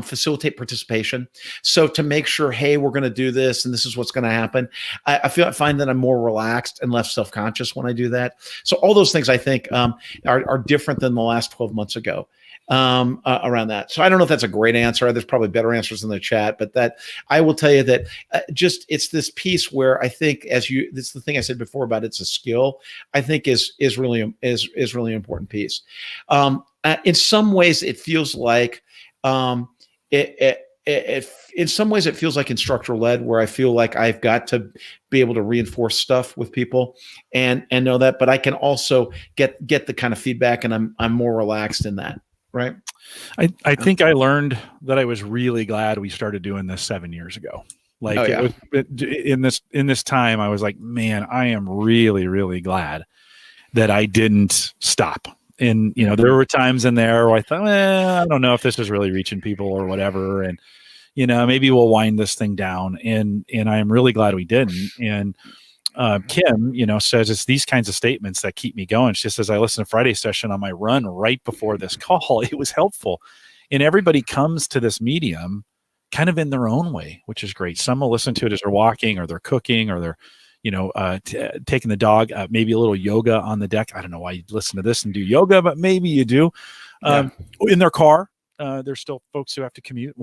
facilitate participation. So to make sure, hey, we're going to do this, and this is what's going to happen. I find that I'm more relaxed and less self-conscious when I do that. So all those things I think are different than the last 12 months ago. Around that. So I don't know if that's a great answer. There's probably better answers in the chat, but that I will tell you that it's this piece where I think this is the thing I said before about it's a skill, I think is really important piece. In some ways it feels like in some ways it feels like instructor led, where I feel like I've got to be able to reinforce stuff with people and know that, but I can also get the kind of feedback, and I'm more relaxed in that. Right. I think I learned that I was really glad we started doing this 7 years ago. Like in this time, I was like, man, I am really, really glad that I didn't stop. And, there were times in there where I thought, I don't know if this is really reaching people or whatever. And, maybe we'll wind this thing down. And I am really glad we didn't. And, Kim, says it's these kinds of statements that keep me going. She says, I listened to Friday session on my run right before this call. It was helpful. And everybody comes to this medium kind of in their own way, which is great. Some will listen to it as they're walking or they're cooking or they're, taking the dog, maybe a little yoga on the deck. I don't know why you listen to this and do yoga, but maybe you do. In their car. There's still folks who have to commute.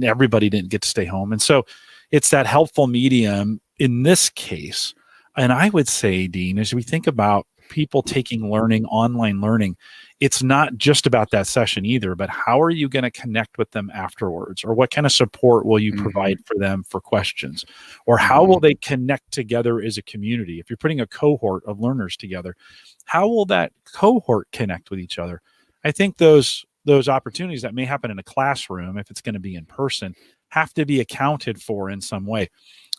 Everybody didn't get to stay home. And so it's that helpful medium in this case. And I would say, Dean, as we think about people taking online learning, it's not just about that session either, but how are you going to connect with them afterwards? Or what kind of support will you provide for them for questions? Or how will they connect together as a community? If you're putting a cohort of learners together, how will that cohort connect with each other? I think those opportunities that may happen in a classroom, if it's going to be in person, have to be accounted for in some way.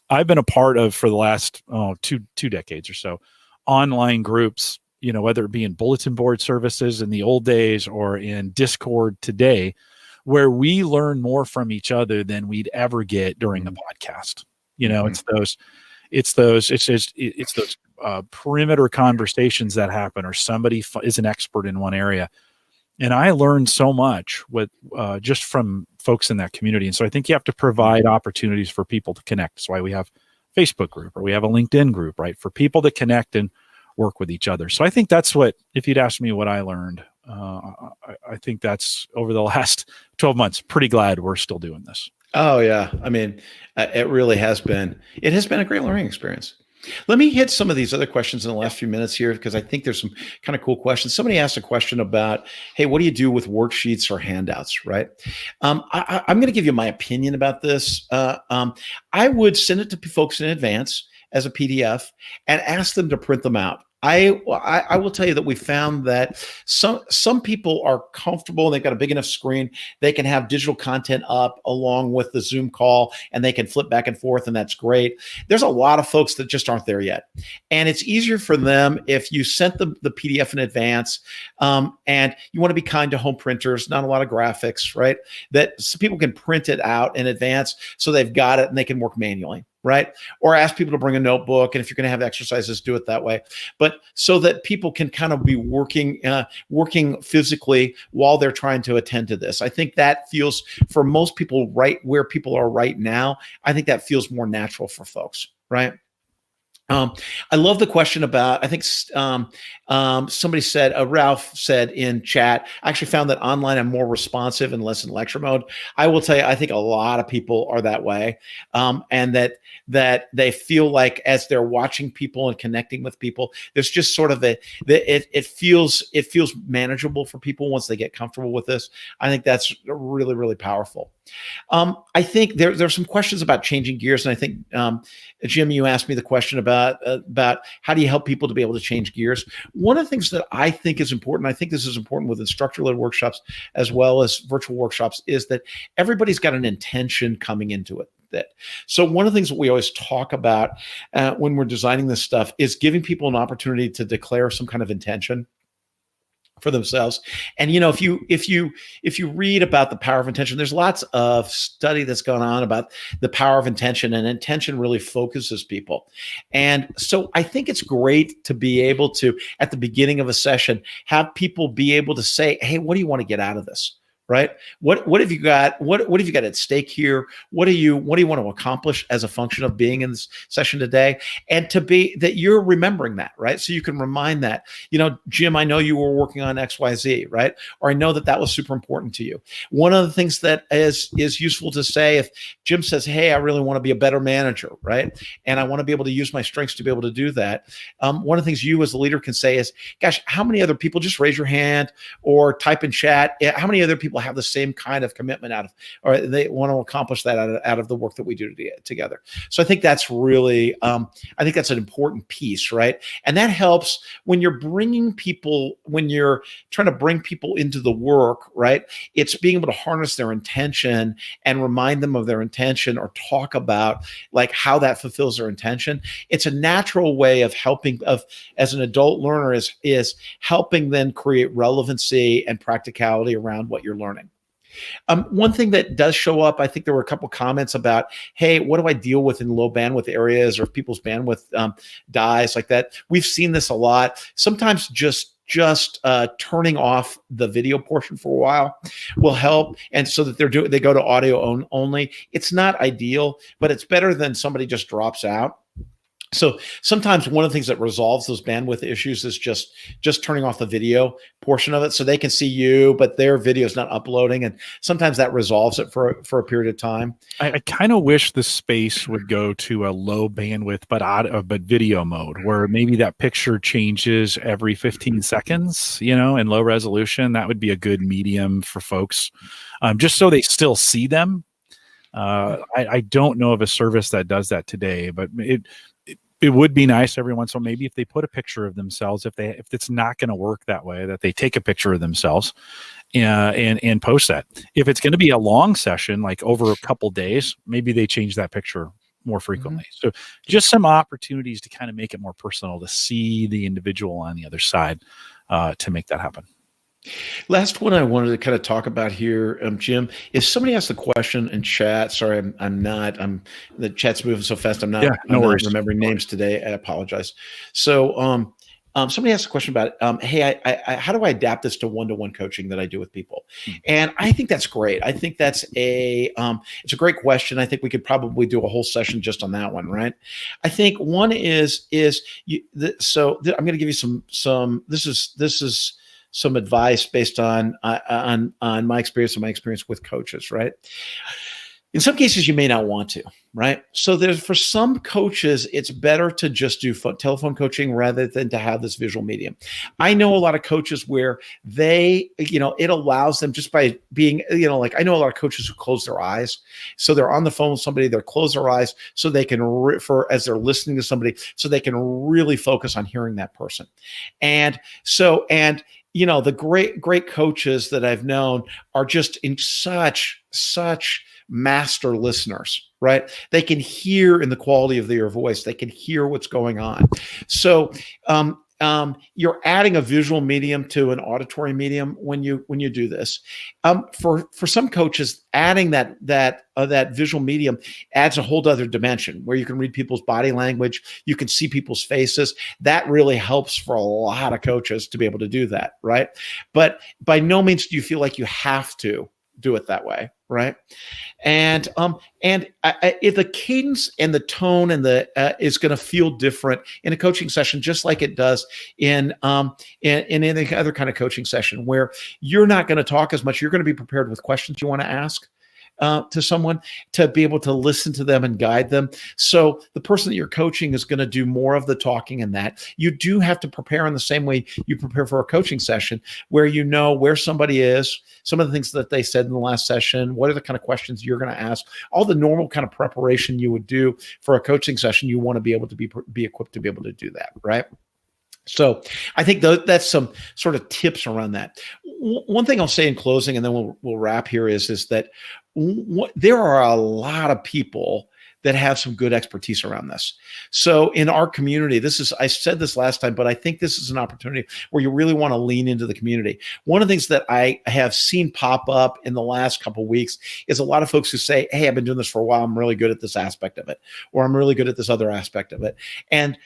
I've been a part of, for the last two decades or so, online groups, whether it be in bulletin board services in the old days or in Discord today, where we learn more from each other than we'd ever get during a podcast. It's those perimeter conversations that happen, or somebody is an expert in one area. And I learned so much just from folks in that community. And so I think you have to provide opportunities for people to connect. That's why we have a Facebook group, or we have a LinkedIn group, right? For people to connect and work with each other. So I think that's if you'd asked me what I learned, I think that's over the last 12 months, pretty glad we're still doing this. Oh yeah. I mean, it really has been, a great learning experience. Let me hit some of these other questions in the last few minutes here, because I think there's some kind of cool questions. Somebody asked a question about, hey, what do you do with worksheets or handouts, right? I'm going to give you my opinion about this. I would send it to folks in advance as a PDF and ask them to print them out. I will tell you that we found that some people are comfortable and they've got a big enough screen. They can have digital content up along with the Zoom call, and they can flip back and forth, and that's great. There's a lot of folks that just aren't there yet. And it's easier for them if you sent them the PDF in advance, and you want to be kind to home printers, not a lot of graphics, right? That so people can print it out in advance so they've got it and they can work manually. Right? Or ask people to bring a notebook. And if you're going to have exercises, do it that way. But so that people can kind of be working physically while they're trying to attend to this. I think that feels, for most people, right where people are right now, I think that feels more natural for folks, right? I love the question about, I think somebody said, Ralph said in chat, I actually found that online I'm more responsive and less in lecture mode. I will tell you, I think a lot of people are that way. And that they feel like as they're watching people and connecting with people, there's just sort of it feels manageable for people once they get comfortable with this. I think that's really, really powerful. I think there's some questions about changing gears. And I think, Jim, you asked me the question about how do you help people to be able to change gears. One of the things that I think is important, I think this is important with instructor-led workshops as well as virtual workshops, is that everybody's got an intention coming into it. So one of the things that we always talk about when we're designing this stuff is giving people an opportunity to declare some kind of intention. for themselves. And if you read about the power of intention, there's lots of study that's going on about the power of intention, and intention really focuses people. And so I think it's great to be able to, at the beginning of a session, have people be able to say, hey, what do you want to get out of this? Right? What have you got? What have you got at stake here? What do you want to accomplish as a function of being in this session today? And to be that you're remembering that, right? So you can remind that, Jim, I know you were working on XYZ, right? Or I know that was super important to you. One of the things that is useful to say, if Jim says, hey, I really want to be a better manager, right? And I want to be able to use my strengths to be able to do that. One of the things you as a leader can say is, gosh, how many other people, just raise your hand or type in chat, how many other people have the same kind of commitment or they want to accomplish that out of the work that we do together. So I think that's really, I think that's an important piece, right? And that helps when you're trying to bring people into the work, right? It's being able to harness their intention and remind them of their intention, or talk about like how that fulfills their intention. It's a natural way of helping, as an adult learner, is helping them create relevancy and practicality around what you're learning. One thing that does show up, I think there were a couple comments about, hey, what do I deal with in low bandwidth areas, or if people's bandwidth dies like that? We've seen this a lot. Sometimes just turning off the video portion for a while will help, and so that they go to audio only. It's not ideal, but it's better than somebody just drops out. So sometimes one of the things that resolves those bandwidth issues is just turning off the video portion of it, so they can see you, but their video is not uploading. And sometimes that resolves it for a period of time. I kind of wish the space would go to a low bandwidth, but video mode, where maybe that picture changes every 15 seconds, in low resolution. That would be a good medium for folks, just so they still see them. I don't know of a service that does that today, but it would be nice every once in a while, maybe if they put a picture of themselves, if it's not going to work that way, that they take a picture of themselves and post that. If it's going to be a long session, like over a couple days, maybe they change that picture more frequently. Mm-hmm. So just some opportunities to kind of make it more personal, to see the individual on the other side, to make that happen. Last one I wanted to kind of talk about here, Jim, is somebody asked the question in chat. Sorry, the chat's moving so fast. I'm not remembering names today. I apologize. So, somebody asked a question about, hey, how do I adapt this to one-to-one coaching that I do with people? And I think that's great. I think that's it's a great question. I think we could probably do a whole session just on that one, right? I think one I'm going to give you this is some advice based on my experience and my experience with coaches, right? In some cases, you may not want to, right? So for some coaches, it's better to just do telephone coaching rather than to have this visual medium. I know a lot of coaches where it allows them, just by being, I know a lot of coaches who close their eyes. So they're on the phone with somebody, they're close their eyes so they can, as they're listening to somebody, so they can really focus on hearing that person. And the great coaches that I've known are just in such master listeners, right? They can hear in the quality of their voice. They can hear what's going on. So you're adding a visual medium to an auditory medium when you do this. For some coaches, adding that visual medium adds a whole other dimension where you can read people's body language, you can see people's faces. That really helps for a lot of coaches to be able to do that, right? But by no means do you feel like you have to do it that way, right? And the cadence and the tone and is going to feel different in a coaching session, just like it does in any other kind of coaching session, where you're not going to talk as much. You're going to be prepared with questions you want to ask to someone, to be able to listen to them and guide them. So the person that you're coaching is going to do more of the talking, and that you do have to prepare in the same way you prepare for a coaching session, where you know where somebody is, some of the things that they said in the last session, what are the kind of questions you're going to ask, all the normal kind of preparation you would do for a coaching session. You want to be able to be equipped to be able to do that, right? So I think that's some sort of tips around that. One thing I'll say in closing, and then we'll wrap here, is that there are a lot of people that have some good expertise around this. So in our community, I said this last time, but I think this is an opportunity where you really want to lean into the community. One of the things that I have seen pop up in the last couple of weeks is a lot of folks who say, hey, I've been doing this for a while. I'm really good at this aspect of it, or I'm really good at this other aspect of it. And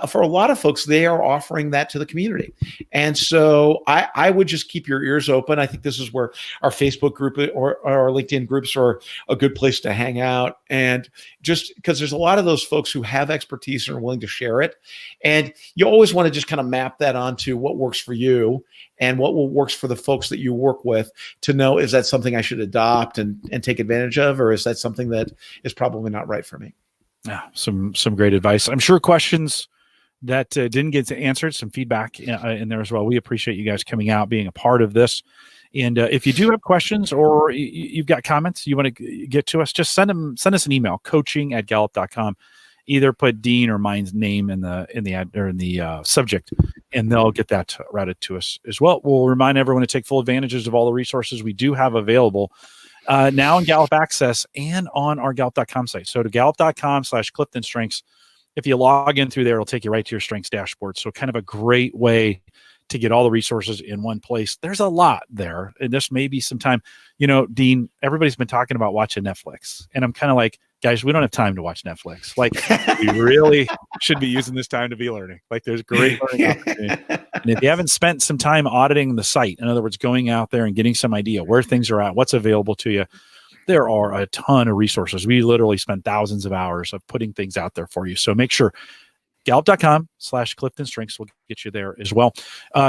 for a lot of folks, they are offering that to the community. And so I would just keep your ears open. I think this is where our Facebook group or our LinkedIn groups are a good place to hang out. And just because there's a lot of those folks who have expertise and are willing to share it. And you always want to just kind of map that onto what works for you and what works for the folks that you work with to know, is that something I should adopt and take advantage of, or is that something that is probably not right for me? Yeah, some great advice. I'm sure questions that didn't get answered, some feedback in there as well. We appreciate you guys coming out, being a part of this. And if you do have questions or you've got comments you want to get to us, just send us an email, coaching@gallup.com. Either put Dean or mine's name in the subject, and they'll get that routed to us as well. We'll remind everyone to take full advantages of all the resources we do have available now in Gallup Access and on our Gallup.com site. So to gallup.com/CliftonStrengths. If you log in through there, it'll take you right to your strengths dashboard. So kind of a great way to get all the resources in one place. There's a lot there. And this may be some time, Dean, everybody's been talking about watching Netflix. And I'm kind of like, guys, we don't have time to watch Netflix. Like, we really should be using this time to be learning. Like, there's great learning opportunity. And if you haven't spent some time auditing the site, in other words, going out there and getting some idea where things are at, what's available to you, there are a ton of resources. We literally spend thousands of hours of putting things out there for you. So make sure gallup.com/CliftonStrengths will get you there as well.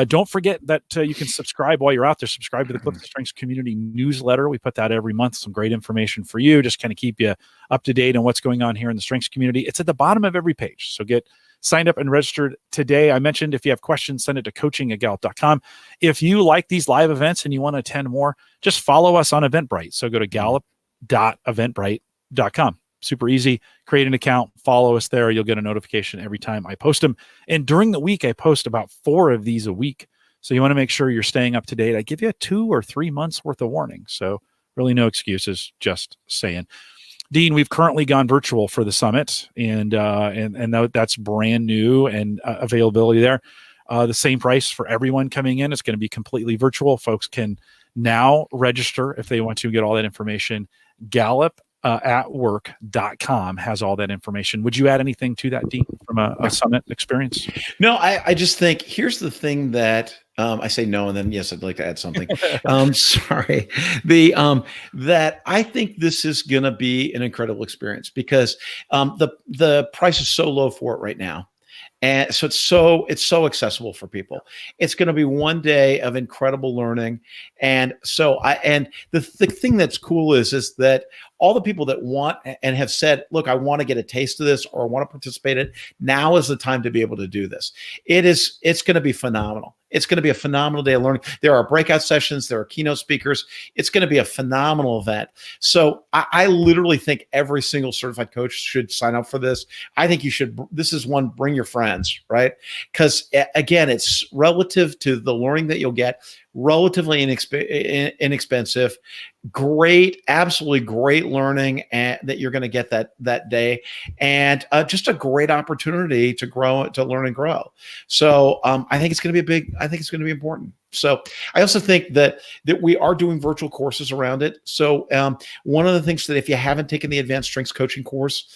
Don't forget that you can subscribe while you're out there. Subscribe to the Clifton Strengths community newsletter. We put that every month. Some great information for you. Just kind of keep you up to date on what's going on here in the Strengths community. It's at the bottom of every page. So get signed up and registered today. I mentioned if you have questions, send it to coaching@gallup.com. If you like these live events and you want to attend more, just follow us on Eventbrite. So go to gallup.eventbrite.com. Super easy. Create an account, follow us there. You'll get a notification every time I post them. And during the week, I post about 4 of these a week. So you want to make sure you're staying up to date. I give you 2 or 3 months worth of warning. So really no excuses, just saying. Dean, we've currently gone virtual for the summit, and that's brand new and availability there. The same price for everyone coming in. It's going to be completely virtual. Folks can now register if they want to get all that information. Gallup@work.com has all that information. Would you add anything to that, Dean, from a summit experience? No, I just think here's the thing that I say no, and then yes, I'd like to add something. Sorry. That I think this is going to be an incredible experience because the price is so low for it right now. And so it's so accessible for people. It's going to be one day of incredible learning. And so the thing that's cool is that all the people that want and have said, look, I want to get a taste of this or I want to participate in it, now is the time to be able to do this. It's going to be phenomenal. It's going to be a phenomenal day of learning. There are breakout sessions. There are keynote speakers. It's going to be a phenomenal event. So I literally think every single certified coach should sign up for this. I think you should. This is one, bring your friends, right? Because again, it's relative to the learning that you'll get, relatively inexpensive, great, absolutely great learning that you're going to get that day, and just a great opportunity to grow, to learn and grow. So I think it's going to be important. So I also think that we are doing virtual courses around it. So one of the things that if you haven't taken the advanced strengths coaching course,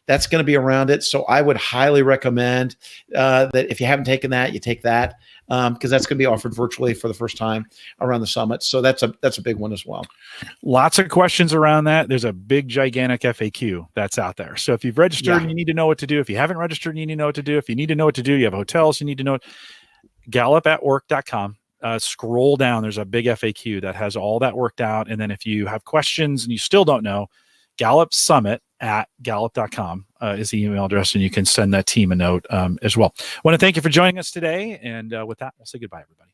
that's going to be around it. So I would highly recommend that if you haven't taken that, you take that because that's going to be offered virtually for the first time around the summit. So that's a big one as well. Lots of questions around that. There's a big, gigantic FAQ that's out there. So if you've registered, you need to know what to do. If you haven't registered, you need to know what to do. If you need to know what to do, you have hotels, you need to know it. Gallup@work.com. Scroll down. There's a big FAQ that has all that worked out. And then if you have questions and you still don't know, gallupsummit@gallup.com is the email address, and you can send that team a note as well. I want to thank you for joining us today. And with that, we'll say goodbye, everybody.